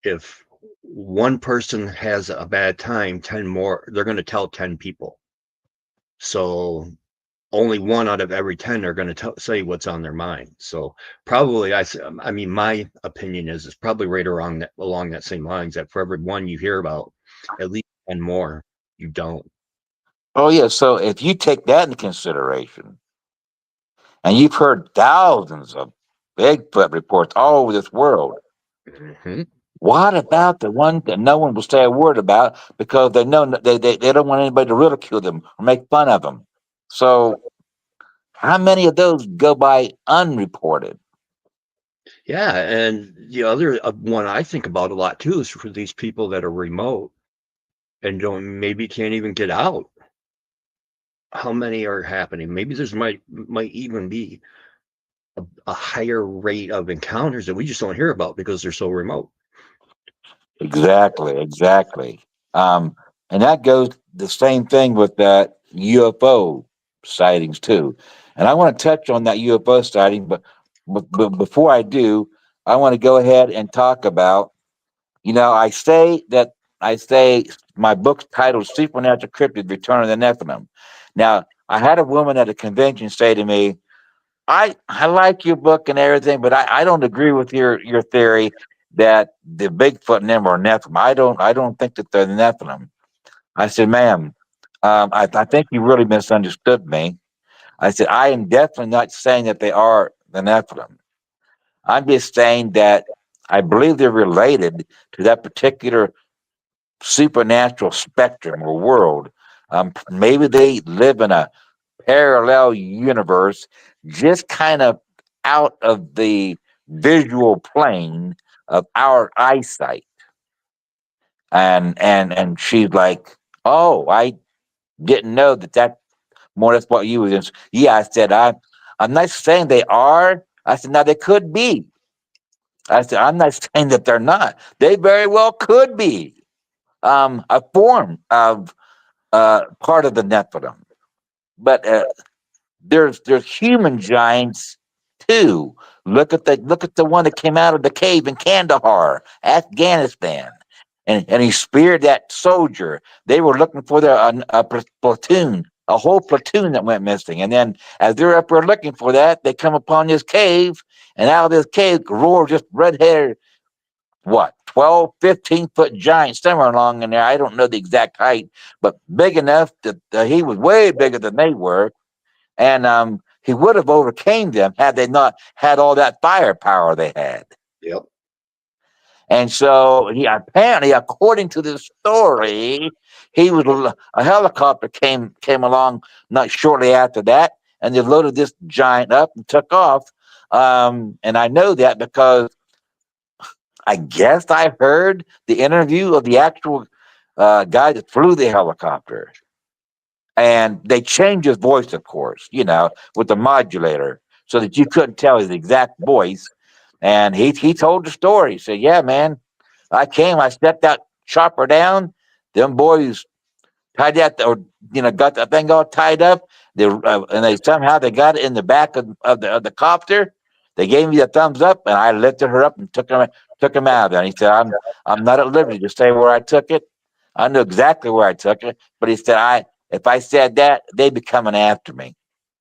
if one person has a bad time, 10 more, they're going to tell 10 people. So only one out of every 10 are going to say what's on their mind. So probably, I mean, my opinion is it's probably right along that same lines, that for every one you hear about, at least 10 more you don't. Oh, yeah. So if you take that into consideration, and you've heard thousands of Bigfoot reports all over this world, Mm-hmm. what about the one that no one will say a word about because they know they don't want anybody to ridicule them or make fun of them? So, how many of those go by unreported? Yeah, and the other one I think about a lot too is for these people that are remote and maybe can't even get out. How many are happening? Maybe there's might even be a higher rate of encounters that we just don't hear about because they're so remote. Exactly, exactly. Um, and that goes the same thing with that UFO sightings too. And I want to touch on that UFO sighting, but before I do, I want to go ahead and talk about. I say my book's titled "Supernatural Cryptid: Return of the Nephilim." Now, I had a woman at a convention say to me, I like your book and everything, but I don't agree with your theory that the Bigfoot and them are Nephilim. I don't think that they're the Nephilim. I said, ma'am, I think you really misunderstood me. I said, I am definitely not saying that they are the Nephilim. I'm just saying that I believe they're related to that particular supernatural spectrum or world. Maybe they live in a parallel universe, just kind of out of the visual plane of our eyesight. And she's like, "Oh, I didn't know that more or less what you was. Yeah, I said I'm not saying they are. I said now they could be. I said I'm not saying that they're not. They very well could be a form of part of the Nephilim. But there's human giants too. Look at the one that came out of the cave in Kandahar, Afghanistan, and he speared that soldier. They were looking for platoon, a whole platoon that went missing. And then as they're up there looking for that, they come upon this cave, and out of this cave roars just red haired, what, 12, 15-foot giant somewhere along in there. I don't know the exact height, but big enough that he was way bigger than they were. And he would have overcame them had they not had all that firepower they had. Yep. And so he apparently, according to this story, a helicopter came along not shortly after that, and they loaded this giant up and took off. And I know that because I guess I heard the interview of the actual guy that flew the helicopter. And they changed his voice, of course, with the modulator so that you couldn't tell his exact voice. And he told the story. He said, yeah, man, I stepped that chopper down. Them boys tied that, or, got that thing all tied up. And they somehow they got it in the back of the copter. They gave me the thumbs up, and I lifted her up and took him out of there. And he said, I'm not at liberty to say where I took it. I knew exactly where I took it, but he said, if I said that, they'd be coming after me.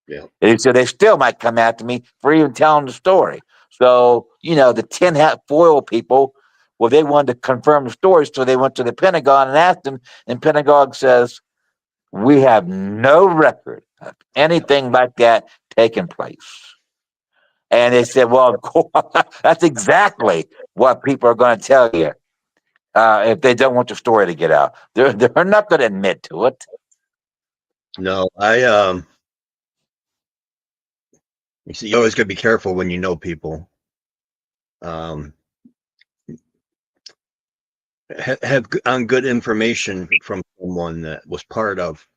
Yeah. And he said they still might come after me for even telling the story. So, the tin hat foil people, well, they wanted to confirm the story, so they went to the Pentagon and asked them, and Pentagon says, we have no record of anything like that taking place. And they said, well, of course, that's exactly what people are going to tell you if they don't want the story to get out. They're not going to admit to it. No, you see, you always got to be careful when you know people. Have on good information from someone that was part of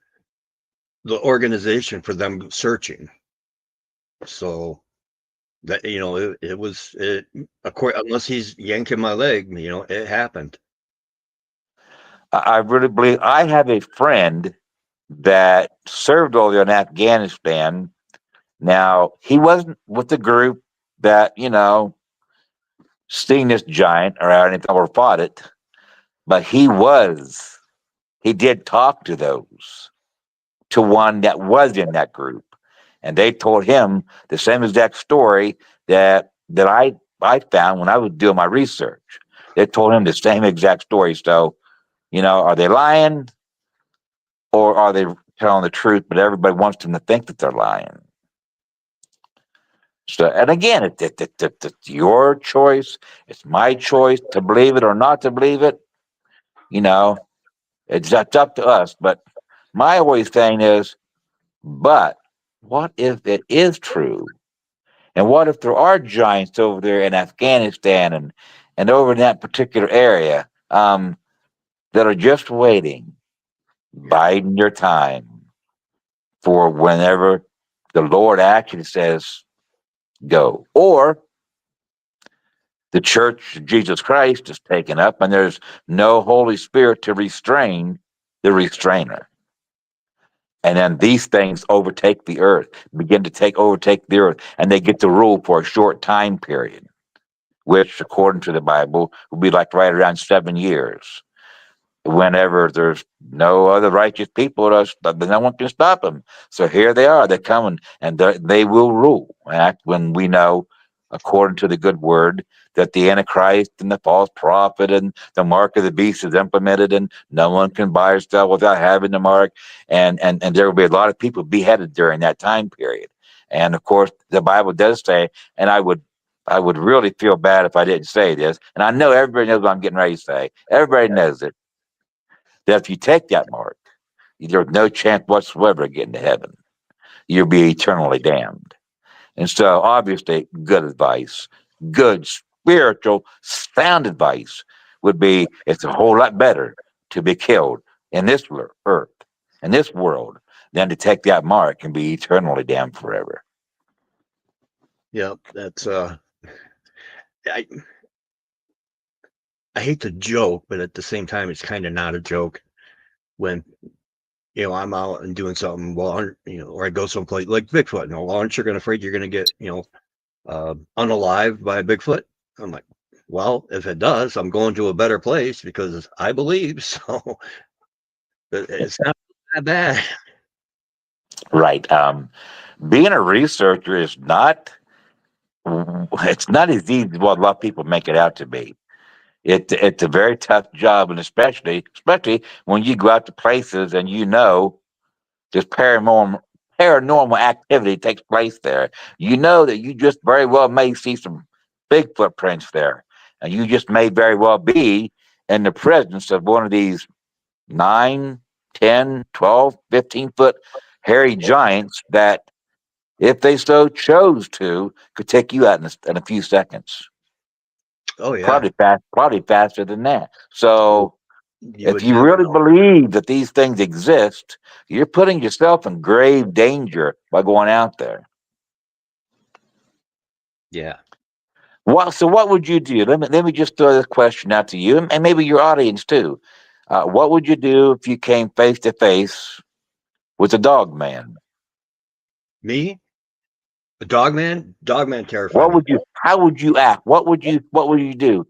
the organization for them searching. So that, it was, unless he's yanking my leg, it happened. I really believe I have a friend that served over there in Afghanistan. Now, he wasn't with the group that, seen this giant or anything or fought it, but he did talk to one that was in that group. And they told him the same exact story that I found when I was doing my research. They told him the same exact story. So, are they lying or are they telling the truth? But everybody wants them to think that they're lying. So, and again, it's your choice. It's my choice to believe it or not to believe it. It's up to us. But my always thing is, but what if it is true? And what if there are giants over there in Afghanistan and over in that particular area that are just waiting, biding their time for whenever the Lord actually says, go. Or the Church of Jesus Christ is taken up and there's no Holy Spirit to restrain the restrainer. And then these things overtake the earth, begin to overtake the earth, and they get to rule for a short time period, which, according to the Bible, will be like right around 7 years. Whenever there's no other righteous people, no one can stop them. So here they are. They're coming, and they will rule. Act when we know, according to the good word, that the Antichrist and the false prophet and the mark of the beast is implemented, and no one can buy or sell without having the mark. And there will be a lot of people beheaded during that time period. And of course, the Bible does say, and I would really feel bad if I didn't say this, and I know everybody knows what I'm getting ready to say. Everybody knows it. That if you take that mark, there's no chance whatsoever of getting to heaven. You'll be eternally damned. And so, obviously, good advice, good spiritual, sound advice would be it's a whole lot better to be killed in this earth, in this world, then to take that mark and be eternally damned forever. Yep, that's I I hate to joke, but at the same time, it's kind of not a joke when I'm out and doing something. Well, or I go someplace like Bigfoot. Well, aren't you afraid you're going to get unalived by a Bigfoot? I'm like, well, if it does, I'm going to a better place because I believe so. It's not that bad. Right. Being a researcher is not. It's not as easy as what a lot of people make it out to be. It's a very tough job, and especially when you go out to places and just paranormal activity takes place there. You know that you just very well may see some big footprints there, and you just may very well be in the presence of one of these 9, 10, 12, 15-foot hairy giants that, if they so chose to, could take you out in a few seconds. Oh yeah, Probably faster than that. So you if would you never really know. believe that these things exist, you're putting yourself in grave danger by going out there. Yeah, So what would you do? Let me just throw this question out to you, and maybe your audience too. What would you do if you came face to face with a dog man? me, a dog man. Dog man terrify What me. would you? How would you act? What would you do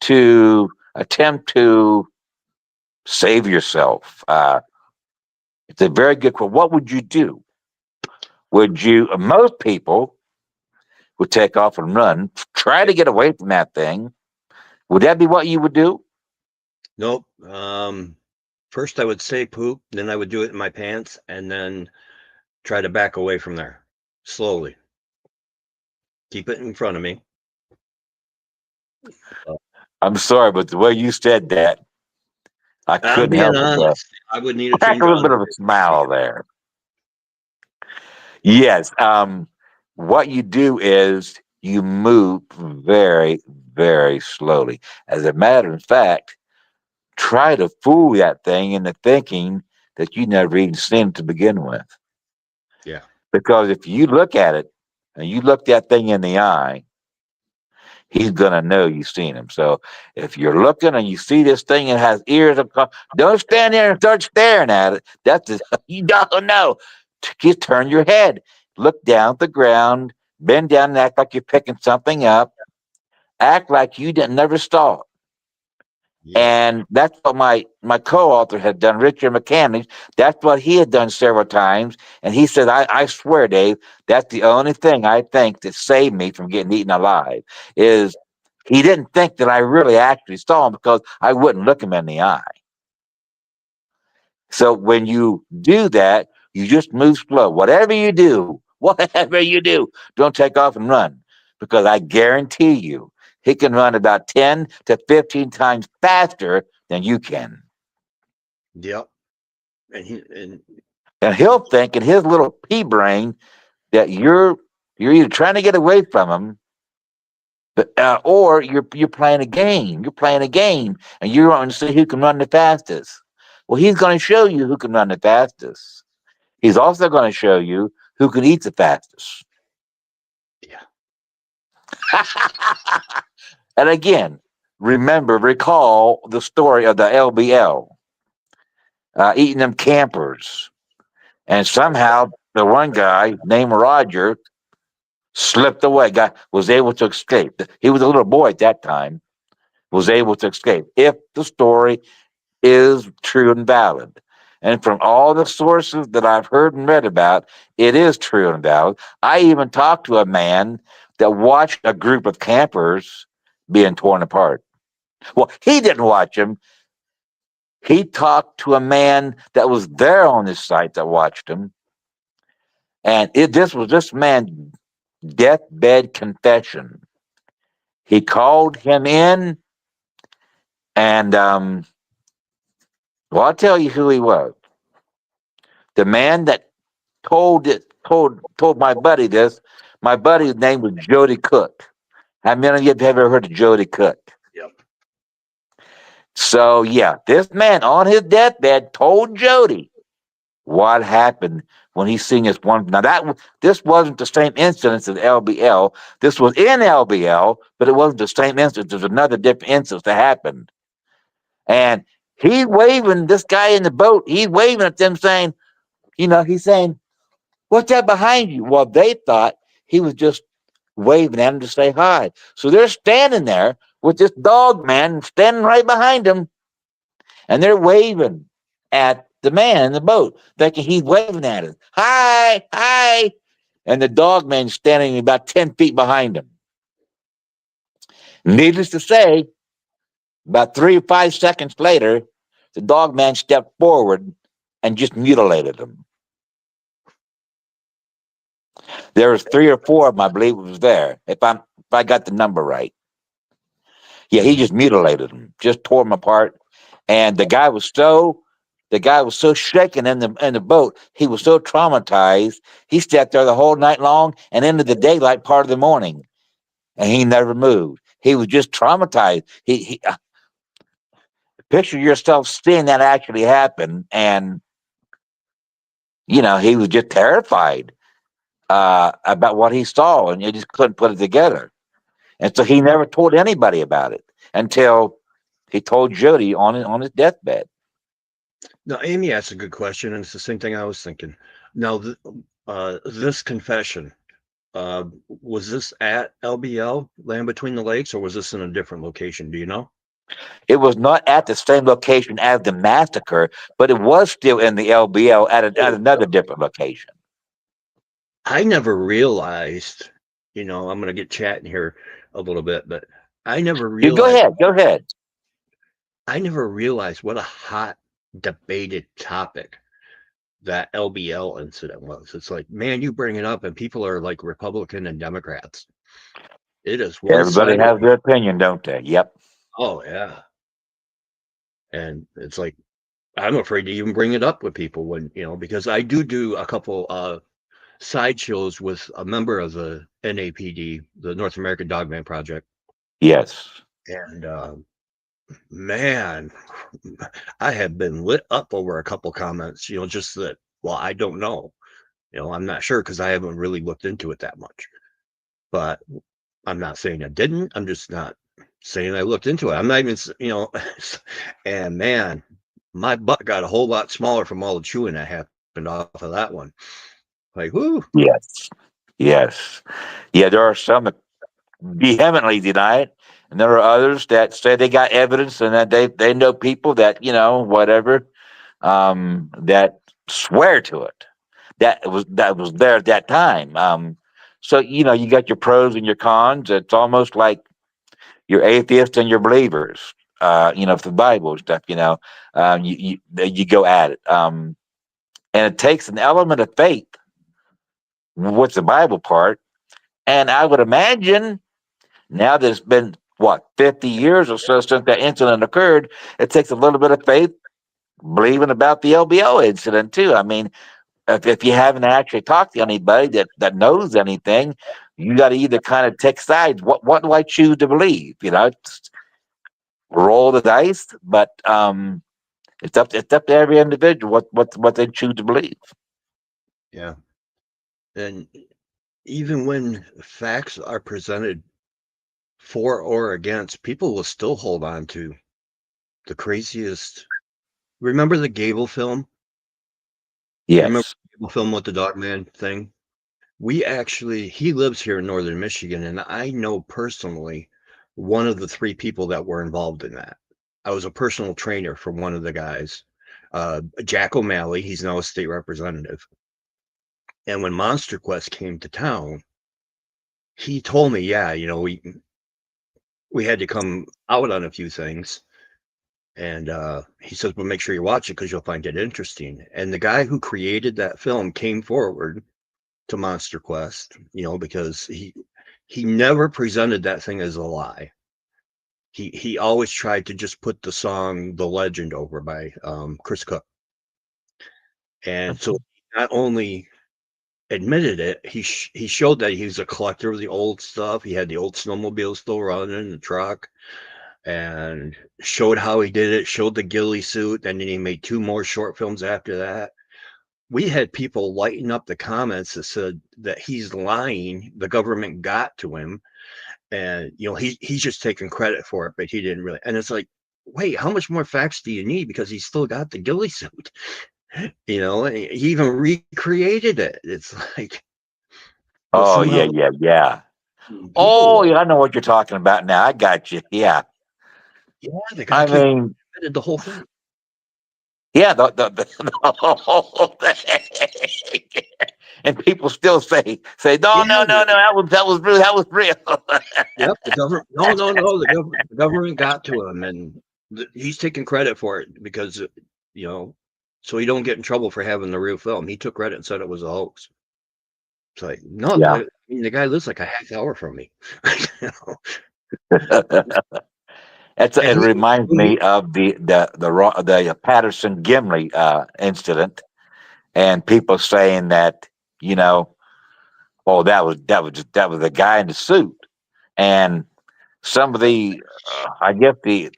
to attempt to save yourself? It's a very good question. What would you do? Would you? Most people would take off and run, try to get away from that thing. Would that be what you would do? Nope. First I would say poop, then I would do it in my pants, and then try to back away from there slowly. Keep it in front of me. I'm sorry, but the way you said that, I I'm couldn't being help but honest. I would need a crack change a little on. bit of a smile there. Yes. What you do is you move very, very slowly. As a matter of fact, try to fool that thing into thinking that you never even seen it to begin with. Yeah. Because if you look at it and you look that thing in the eye, he's gonna know you've seen him. So if you're looking and you see this thing and has ears, don't stand there and start staring at it. You don't know. Just turn your head, look down at the ground, bend down and act like you're picking something up. Act like you didn't never saw it. Yep. And that's what my co-author had done, Richard McCann. That's what he had done several times. And he said, I swear, Dave, that's the only thing I think that saved me from getting eaten alive is he didn't think that I really actually saw him because I wouldn't look him in the eye. So when you do that, you just move slow. Whatever you do, don't take off and run because I guarantee you he can run about 10 to 15 times faster than you can. Yep. And And he'll think in his little pea brain that you're either trying to get away from him, or you're playing a game. You're playing a game, and you're wanting to see who can run the fastest. Well, he's going to show you who can run the fastest. He's also going to show you who can eat the fastest. yeah. And again, recall the story of the LBL eating them campers. And somehow the one guy named Roger slipped away, was able to escape. He was a little boy at that time, was able to escape. If the story is true and valid. And from all the sources that I've heard and read about, it is true and valid. I even talked to a man that watched a group of campers being torn apart. Well, he didn't watch them. He talked to a man that was there on this site that watched him. And this was this man's deathbed confession. He called him in, and well, I'll tell you who he was. The man that told my buddy this. My buddy's name was Jody Cook. How many of you have ever heard of Jody Cook? Yep. So yeah, this man on his deathbed told Jody what happened when he seen this one. Now this wasn't the same incident as LBL. This was in LBL, but it wasn't the same incident. There's another different incident that happened, and he's waving this guy in the boat. He's waving at them, saying, he's saying, "What's that behind you?" Well, they thought he was just waving at them to say hi. So they're standing there with this dog man standing right behind them, and they're waving at the man in the boat, thinking he's waving at us. Hi, hi. And the dog man's standing about 10 feet behind him. Needless to say, about 3 or 5 seconds later, the dog man stepped forward and just mutilated him. There was 3 or 4 of them, I believe, was there. If I got the number right. Yeah, he just mutilated him, just tore him apart. And the guy was so shaken in the boat. He was so traumatized. He sat there the whole night long and into the daylight part of the morning, and he never moved. He was just traumatized. He picture yourself seeing that actually happen, and he was just terrified about what he saw, and he just couldn't put it together. And so he never told anybody about it until he told Jody on his deathbed. Now, Amy asked a good question, and it's the same thing I was thinking. Now, this confession, was this at LBL, Land Between the Lakes, or was this in a different location? Do you know? It was not at the same location as the massacre, but it was still in the LBL at another different location. I never realized, I'm going to get chatting here a little bit, but I never realized. Go ahead. I never realized what a hot debated topic that LBL incident was. It's like, man, you bring it up and people are like Republican and Democrats. It is Everybody has their opinion, don't they? Yep. Oh, yeah. And it's like, I'm afraid to even bring it up with people when, because I do a couple sideshows with a member of the NAPD, the North American Dogman Project. Yes. And man, I have been lit up over a couple comments, just that, well, I don't know. I'm not sure because I haven't really looked into it that much. But I'm not saying I didn't. I'm just not saying I looked into it. I'm not even, and man, my butt got a whole lot smaller from all the chewing that happened off of that one. Like, whoo. Yes. Yes. Yeah, there are some that vehemently deny it, and there are others that say they got evidence and that they know people that, whatever, that swear to it. That was there at that time. So you got your pros and your cons. It's almost like your atheists and your believers. For the Bible stuff. You go at it. And it takes an element of faith with the Bible part. And I would imagine now that it's been 50 years or so since that incident occurred, it takes a little bit of faith believing about the LBO incident too. I mean, if you haven't actually talked to anybody that knows anything, you got to either kind of take sides. What do I choose to believe? Just roll the dice, but it's up to every individual what they choose to believe. Yeah. And even when facts are presented for or against, people will still hold on to the craziest. Remember the Gable film? Yes. Remember the Gable film with the Dogman thing? He lives here in Northern Michigan, and I know personally one of the 3 people that were involved in that. I was a personal trainer for one of the guys, Jack O'Malley. He's now a state representative. And when Monster Quest came to town, he told me, yeah, we had to come out on a few things. And he says, but make sure you watch it because you'll find it interesting. And the guy who created that film came forward to Monster Quest, because he never presented that thing as a lie. He always tried to just put the song "The Legend" over by Chris Cook. And so he not only admitted it, he showed that he was a collector of the old stuff. He had the old snowmobile still running, the truck, and showed how he did it, showed the ghillie suit, and then he made 2 more short films after that. we had people lighting up the comments that said that he's lying. The government got to him, and he's just taking credit for it, but he didn't really. And it's like, wait, how much more facts do you need? Because he's still got the ghillie suit. And he even recreated it. It's like, oh yeah, yeah. Oh yeah, I know what you're talking about now. I got you. Yeah. The guy committed the whole thing. Yeah, the whole thing. And people still say, no, that was real. Yep, the government. No, the government got to him, and he's taking credit for it because so he don't get in trouble for having the real film. He took credit and said it was a hoax. It's like, no, Yeah. the guy lives like a half hour from me. It reminds me of the Patterson Gimli incident, and people saying that oh, that was the guy in the suit, and some of the I guess the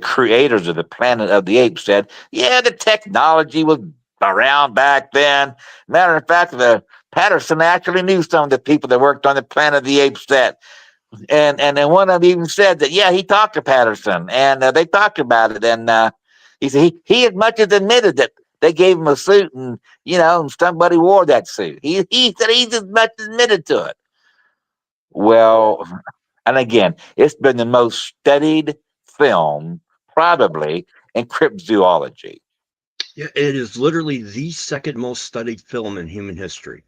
creators of the Planet of the Apes said, yeah, the technology was around back then. Matter of fact, the Patterson actually knew some of the people that worked on the Planet of the Apes set. And then one of them even said that, yeah, he talked to Patterson, and they talked about it. And he said he as much as admitted that they gave him a suit, and and somebody wore that suit. He said he as much admitted to it. Well, and again, it's been the most studied film probably in cryptozoology. Yeah, it is literally the second most studied film in human history.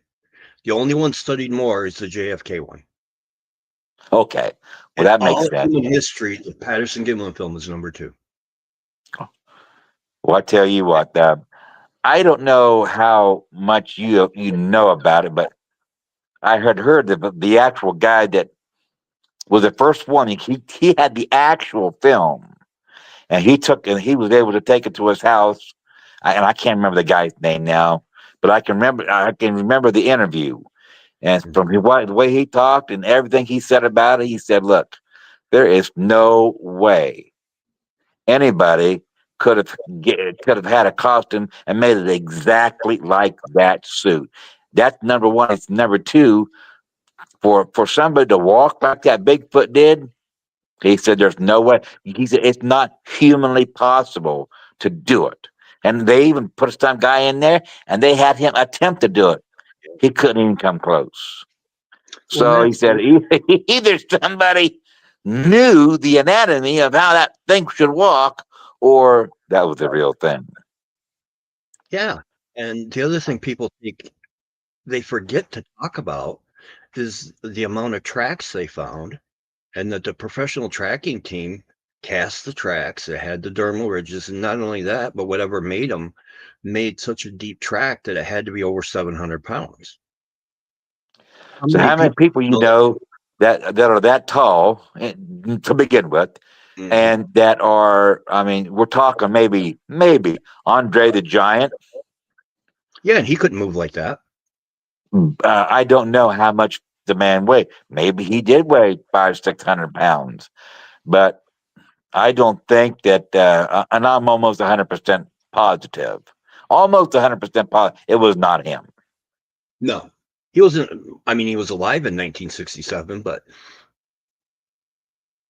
The only one studied more is the JFK one. Okay, well, that makes sense. In history, the Patterson Gimlin film is number 2. Well, I tell you what, I don't know how much you know about it, but I had heard that the actual guy that was the first one, he had the actual film, and he was able to take it to his house, and I can't remember the guy's name now, but I can remember the interview. And from the way he talked and everything he said about it, he said, look, there is no way anybody could have had a costume and made it exactly like that suit. That's number one. It's number two, for somebody to walk like that Bigfoot did, he said there's no way. He said it's not humanly possible to do it. And they even put some guy in there and they had him attempt to do it. He couldn't even come close. So he said either somebody knew the anatomy of how that thing should walk, or that was the real thing. Yeah. And the other thing people think they forget to talk about is the amount of tracks they found, and that the professional tracking team cast the tracks. It had the dermal ridges, and not only that, but whatever made them made such a deep track that it had to be over 700 pounds. So how many people you know that are that tall to begin with, and that are, I mean, we're talking maybe Andre the Giant. Yeah, and he couldn't move like that. I don't know how much the man weighed. Maybe he did weigh 500-600 pounds, but I don't think that. And I'm almost 100% positive. Almost 100% positive. It was not him. No, he wasn't. I mean, he was alive in 1967, but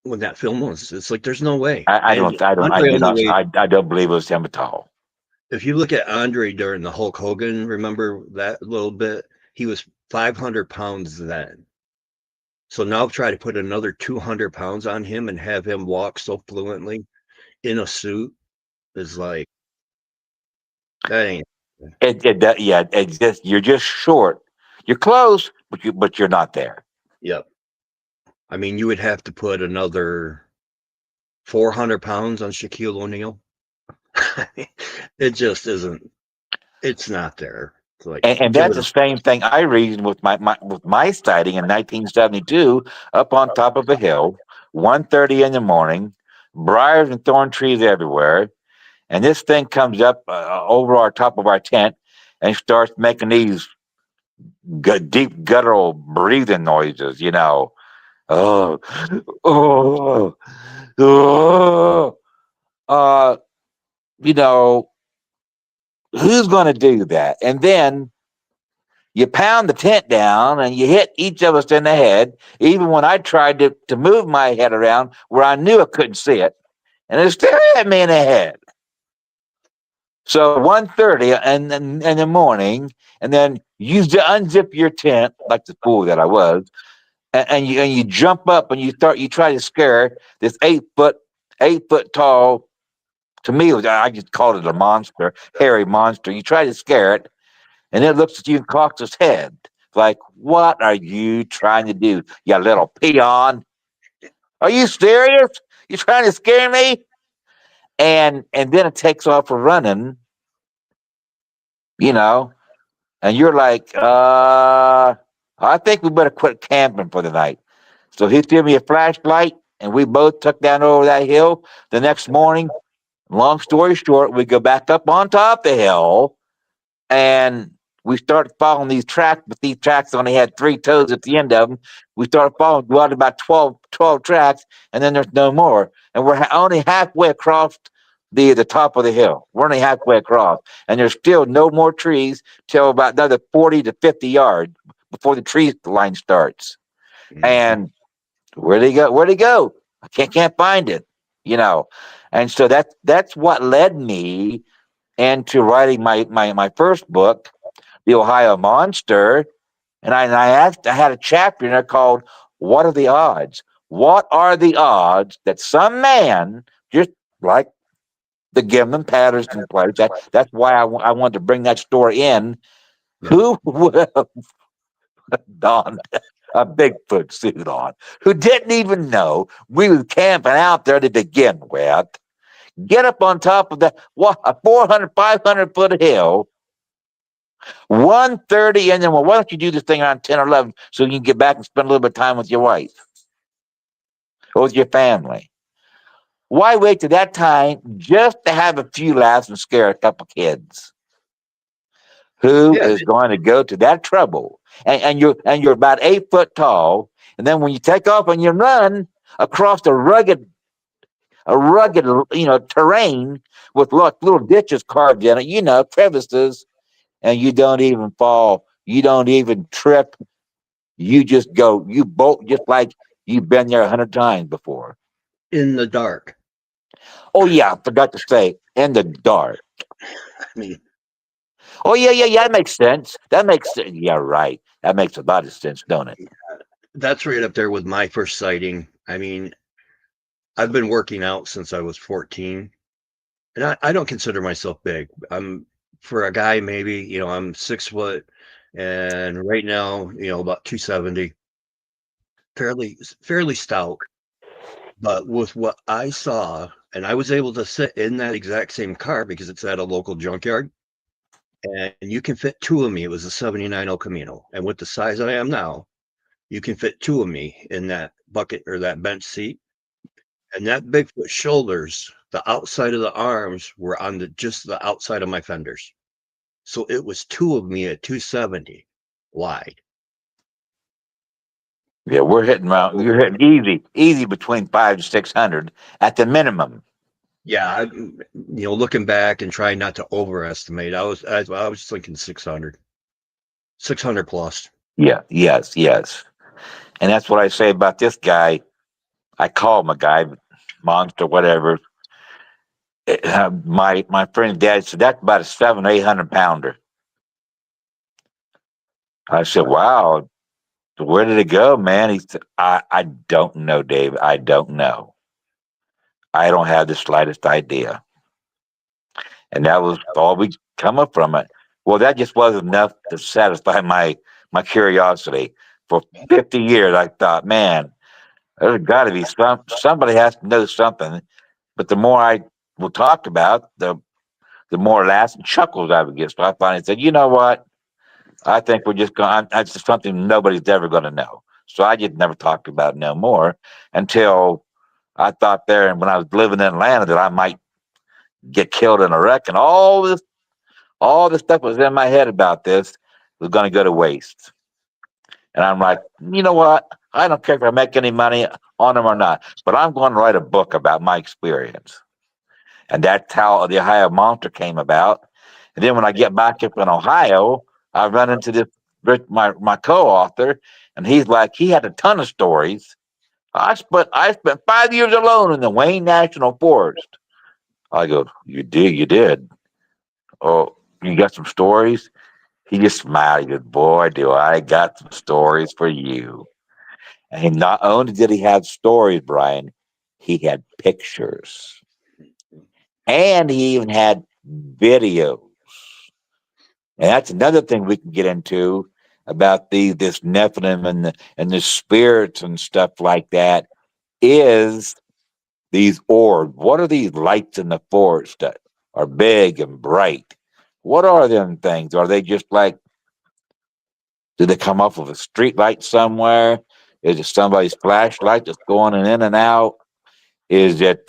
when that film was, it's like there's no way. I don't believe it was him at all. If you look at Andre during the Hulk Hogan, remember that little bit? He was 500 pounds then. So now try to put another 200 pounds on him and have him walk so fluently in a suit is like, that ain't. It's just, you're just short. You're close, but you're not there. Yep. I mean, you would have to put another 400 pounds on Shaquille O'Neal. It just isn't. It's not there. It's like, and that's the same thing I reasoned with my sighting in 1972 up on top of a hill, 1:30 in the morning, briars and thorn trees everywhere, and this thing comes up over our top of our tent and starts making these deep guttural breathing noises, oh, oh, oh, you know, who's going to do that? And then you pound the tent down and you hit each of us in the head, even when I tried to move my head around where I knew I couldn't see it, and it still hit me in the head. So 1:30 in the morning, and then you unzip your tent like the fool that I was, and you jump up and you try to scare this 8 foot tall. To me, I just called it a monster, hairy monster. You try to scare it, and it looks at you and cocks its head. Like, what are you trying to do, you little peon? Are you serious? You trying to scare me? And then it takes off running, you know, and you're like, I think we better quit camping for the night. So he threw me a flashlight, and we both took down over that hill. The next morning, long story short, we go back up on top the hill, and we started following these tracks, but these tracks only had 3 toes at the end of them. We started following, go out about 12 tracks, and then there's no more. And we're only halfway across the top of the hill. We're only halfway across, and there's still no more trees till about another 40 to 50 yards before the tree line starts. And where'd he go? Where'd he go? I can't find it, you know. And so that's what led me into writing my first book, The Ohio Monster. And I had a chapter in there called "What Are the Odds?" What are the odds that some man, just like the Gimlin Patterson place, that's why I wanted to bring that story in, who would have donned a Bigfoot suit on, who didn't even know we were camping out there to begin with, get up on top of a 400, 500 foot hill, 1:30, and then, well, why don't you do this thing around 10 or 11 so you can get back and spend a little bit of time with your wife or with your family? Why wait to that time just to have a few laughs and scare a couple kids? Who is going to go to that trouble? And you're about 8 foot tall, and then when you take off and you run across a rugged terrain with little ditches carved in it, crevices, and you don't even fall, you don't even trip, you just go, you bolt just like you've been there 100 times before. In the dark. Oh yeah, I forgot to say, in the dark. I mean, oh yeah, that makes sense. That makes sense. Yeah, right. That makes a lot of sense, don't it? that's right up there with my first sighting. I mean, I've been working out since I was 14, and I don't consider myself big. I'm, for a guy, maybe, I'm 6 foot, and right now, about 270, fairly stout. But with what I saw, and I was able to sit in that exact same car because it's at a local junkyard, and you can fit 2 of me. It was a 79 El Camino, and with the size I am now, you can fit 2 of me in that bucket or that bench seat. And that Bigfoot shoulders, the outside of the arms were on just the outside of my fenders. So it was 2 of me at 270 wide. Yeah, we're you're hitting easy between 500 to 600 at the minimum. Yeah, looking back and trying not to overestimate, I was thinking 600 plus. Yeah, yes. And that's what I say about this guy. I call him a guy, monster, whatever. My friend's dad said that's about a 700-800 pounder. I said, wow, where did it go, man? He said, I don't know, Dave. I don't know. I don't have the slightest idea. And that was all we come up from it. Well, that just wasn't enough to satisfy my curiosity. For 50 years, I thought, man, there's got to be somebody has to know something. But the more I will talk about, the more laughs and chuckles I would get. So I finally said, you know what? I think we're just going. That's just something nobody's ever going to know. So I just never talked about it no more until I thought there, and when I was living in Atlanta, that I might get killed in a wreck, and all this stuff was in my head about this was going to go to waste. And I'm like, you know what? I don't care if I make any money on them or not, but I'm going to write a book about my experience. And that's how the Ohio Monster came about. And then when I get back up in Ohio, I run into this my co-author, and he's like, he had a ton of stories. I spent 5 years alone in the Wayne National Forest. I go, you did. Oh, you got some stories? He just smiled. He goes, boy, do I got some stories for you. And not only did he have stories, Brian, he had pictures. And he even had videos. And that's another thing we can get into about this Nephilim and the spirits and stuff like that is these orbs. What are these lights in the forest that are big and bright? What are them things? Are they just like, did they come off of a street light somewhere? Is it somebody's flashlight that's going in and out? Is it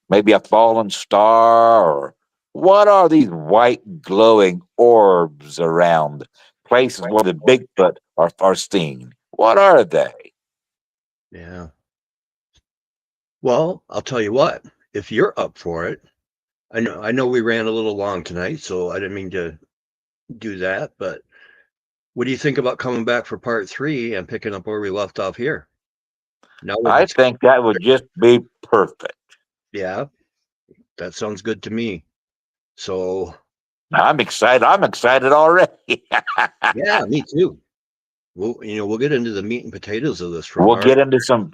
maybe a fallen star? Or what are these white glowing orbs around places where the Bigfoot are seen? What are they? Yeah. Well, I'll tell you what, if you're up for it, I know we ran a little long tonight, so I didn't mean to do that, but what do you think about coming back for part 3 and picking up where we left off here? Now I think that would just be perfect. Yeah, that sounds good to me. So I'm excited. I'm excited already. yeah, me too. We'll get into the meat and potatoes of this. We'll get into some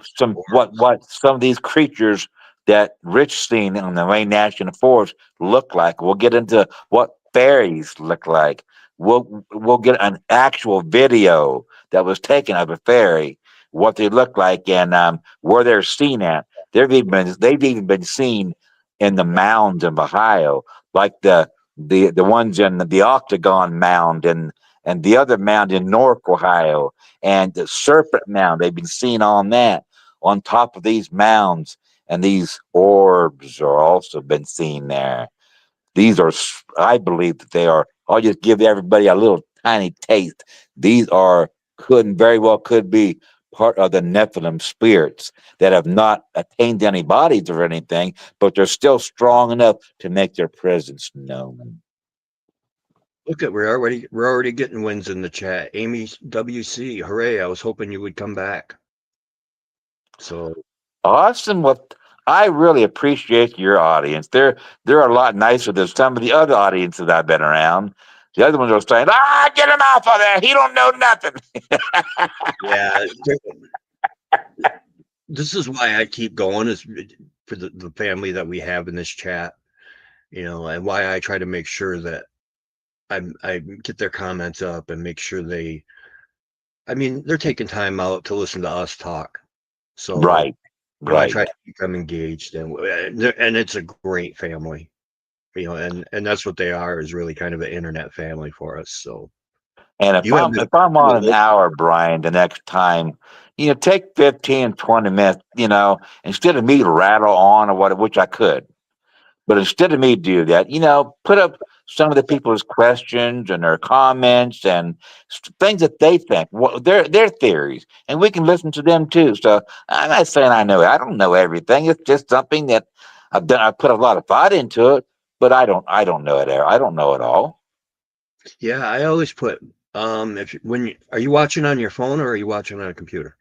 what some of these creatures that Rich seen in the Wayne National Forest look like. We'll get into what fairies look like. We'll get an actual video that was taken of a fairy, what they look like, and where they're seen at. They've even been seen in the mounds of Ohio, like the ones in the Octagon Mound and the other mound in North Ohio, and the Serpent Mound. They've been seen on that, on top of these mounds, and these orbs are also been seen there. These are, I believe that they are. I'll just give everybody a little tiny taste. These are could be part of the Nephilim spirits that have not attained any bodies or anything, but they're still strong enough to make their presence known. Look at we're already getting wins in the chat. Amy WC, hooray! I was hoping you would come back. So Awesome. Well, I really appreciate your audience. They're a lot nicer than some of the other audiences I've been around. The other ones are saying, get him off of there. He don't know nothing. yeah, this is why I keep going, is for the family that we have in this chat, and why I try to make sure that I get their comments up and make sure they're taking time out to listen to us talk. So right. I try to keep them engaged, and it's a great family, and that's what they are, is really kind of an internet family for us. So, and if I'm on an hour, Brian, the next time, take 15, 20 minutes, instead of me rattle on or which I could. But instead of me do that, put up some of the people's questions and their comments and things that they think, their theories, and we can listen to them too. So I'm not saying I don't know everything. It's just something that I've done. I put a lot of thought into it, but I don't know it. I don't know it all. Yeah, I always put are you watching on your phone or are you watching on a computer?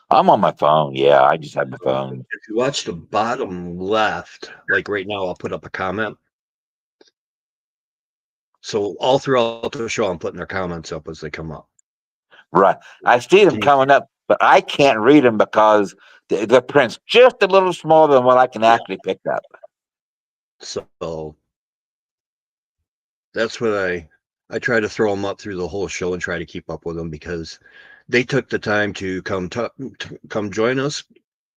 I'm on my phone. Yeah, I just have my phone. If you watch the bottom left, like right now, I'll put up a comment. So all throughout the show, I'm putting their comments up as they come up. Right. I see them coming up, but I can't read them because the print's just a little smaller than what I can actually pick up. So that's what I try to throw them up through the whole show and try to keep up with them, because they took the time to come join us,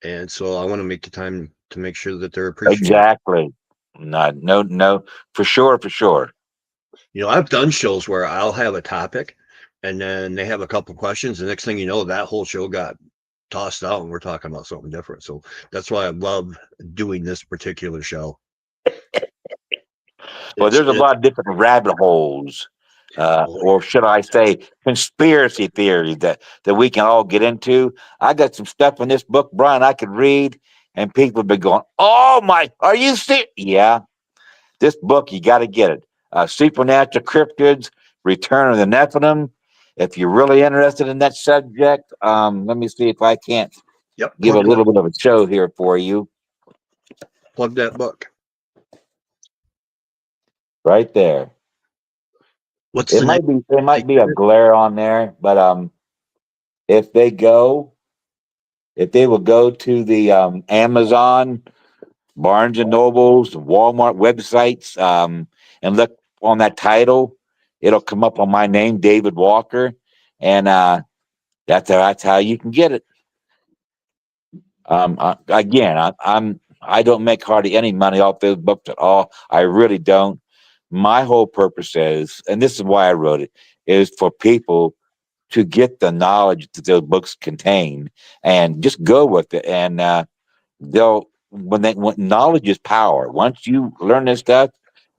and so I want to make the time to make sure that they're appreciated. Exactly. No, for sure. I've done shows where I'll have a topic, and then they have a couple questions. The next thing you know, that whole show got tossed out, and we're talking about something different. So that's why I love doing this particular show. Well, there's a lot of different rabbit holes, or should I say, conspiracy theories that we can all get into. I got some stuff in this book, Brian, I could read, and people have been going, "Oh my, are you serious?" Yeah, this book, you got to get it. Supernatural Cryptids, Return of the Nephilim. If you're really interested in that subject, let me see if I can't Yep. give a little bit of a show here for you. Plug that book. Right there. What's It the might name? be a glare on there, but if they will go to the Amazon, Barnes and Nobles, Walmart websites, and look on that title, it'll come up on my name, David Walker, and that's how you can get it. I don't make hardly any money off those books at all. I really don't. My whole purpose is, and this is why I wrote it, is for people to get the knowledge that those books contain and just go with it. And when knowledge is power. Once you learn this stuff,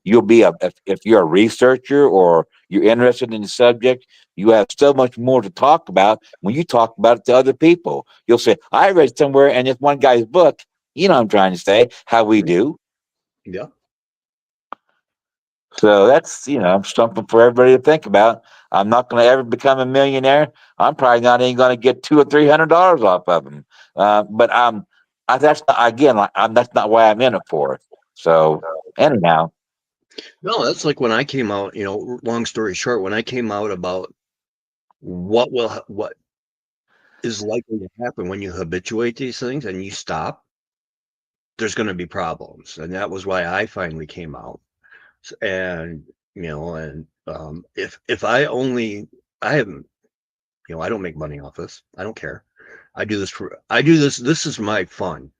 you'll be if you're a researcher or you're interested in the subject, you have so much more to talk about when you talk about it to other people. You'll say, I read somewhere in this one guy's book, you know what I'm trying to say, how we do. Yeah. So that's, something for everybody to think about. I'm not going to ever become a millionaire. I'm probably not even going to get $200 or $300 off of them. That's not, again, that's not why I'm in it for. So anyhow. No, that's like when I came out, long story short, when I came out about what is likely to happen when you habituate these things and you stop, there's going to be problems. And that was why I finally came out. And, if I haven't, I don't make money off this. I don't care. This is my fun.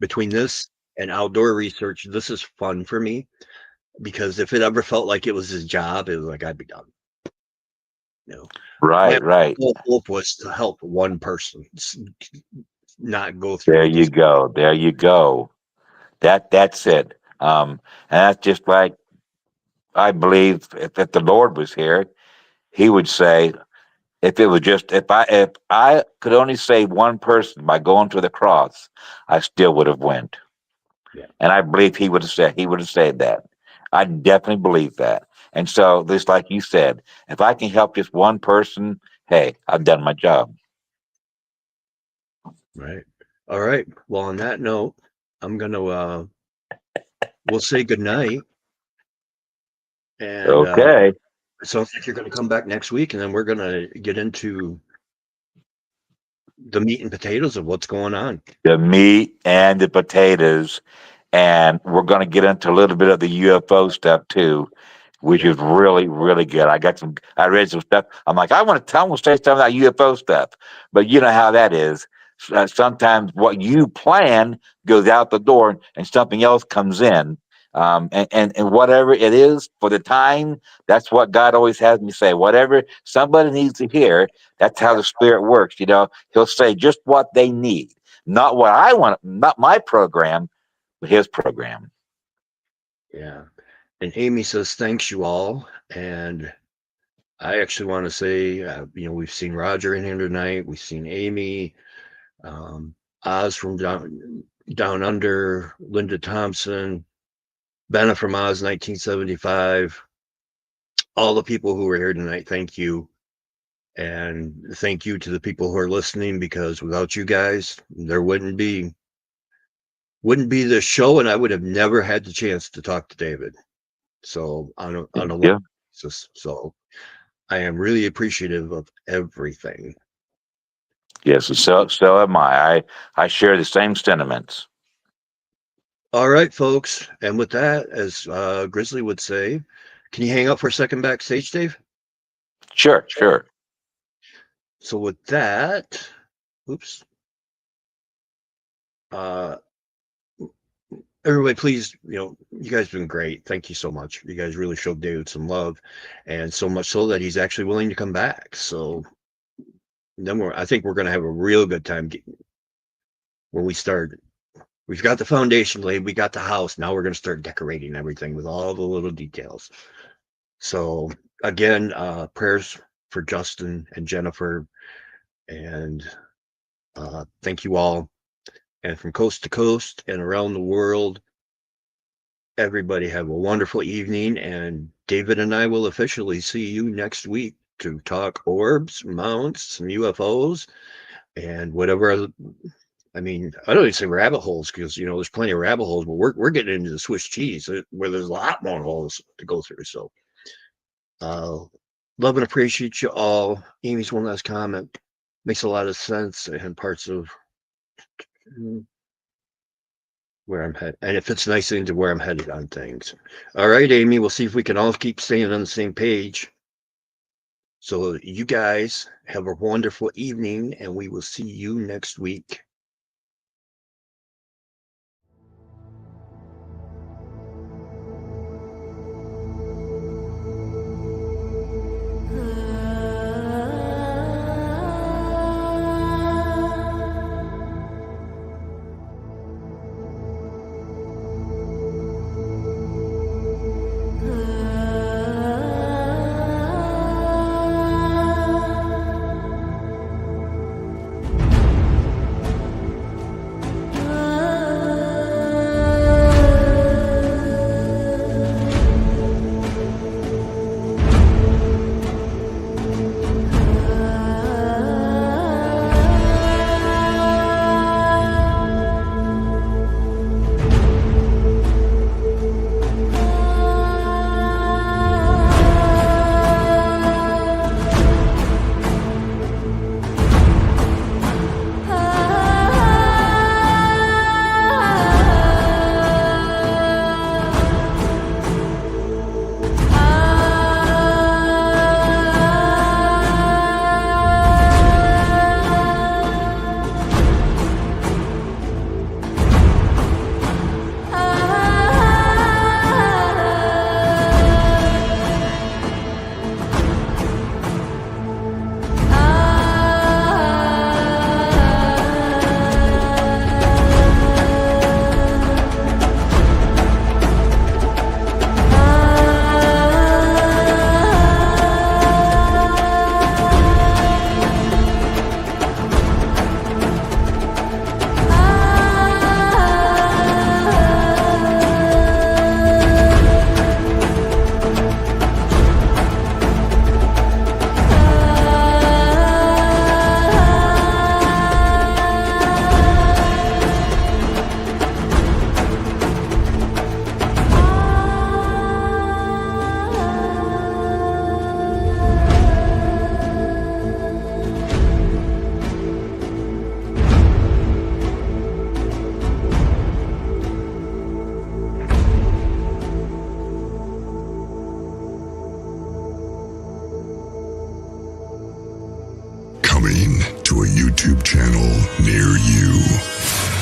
Between this and outdoor research, this is fun for me, because if it ever felt like it was his job, it was like, I'd be done. Right. My whole hope was to help one person not go through. There you go. That's it. And that's just like, I believe if the Lord was here, he would say, if I could only save one person by going to the cross, I still would have went. Yeah. And I believe he would have said that. I definitely believe that. And so, just like you said, if I can help just one person, hey, I've done my job. Right. All right. Well, on that note, I'm gonna we'll say good night. And Okay. so I think you're gonna come back next week, and then we're gonna get into the meat and potatoes of what's going on. The meat and the potatoes. And we're going to get into a little bit of the UFO stuff too, which is really, really good. I read some stuff. I'm like, I want to say something about UFO stuff, but you know how that is. Sometimes what you plan goes out the door and something else comes in. And whatever it is for the time, that's what God always has me say. Whatever somebody needs to hear, that's how the Spirit works. He'll say just what they need, not what I want, not my program, but his program. Yeah. And Amy says, thanks you all. And I actually want to say, we've seen Roger in here tonight. We've seen Amy, Oz from down under, Linda Thompson, Benna from Oz 1975. All the people who were here tonight, thank you. And thank you to the people who are listening, because without you guys, there wouldn't be this show, and I would have never had the chance to talk to David. So on a long basis. So I am really appreciative of everything. Yes, so am I. I share the same sentiments. All right, folks. And with that, as Grizzly would say, can you hang up for a second backstage, Dave? Sure. So with that, oops. Everybody, please, you guys have been great. Thank you so much. You guys really showed David some love, and so much so that he's actually willing to come back. So then I think we're going to have a real good time where we start. We've got the foundation laid. We got the house. Now we're going to start decorating everything with all the little details. So again, prayers for Justin and Jennifer, and thank you all. And from coast to coast and around the world, everybody have a wonderful evening, and David and I will officially see you next week to talk orbs, mounts, some UFOs, and whatever. I mean, I don't even say rabbit holes because there's plenty of rabbit holes, but we're getting into the Swiss cheese where there's a lot more holes to go through. So, love and appreciate you all. Amy's one last comment makes a lot of sense in parts of where I'm headed, and it fits nicely into where I'm headed on things. All right, Amy, we'll see if we can all keep staying on the same page. So you guys have a wonderful evening, and we will see you next week. Coming to a YouTube channel near you.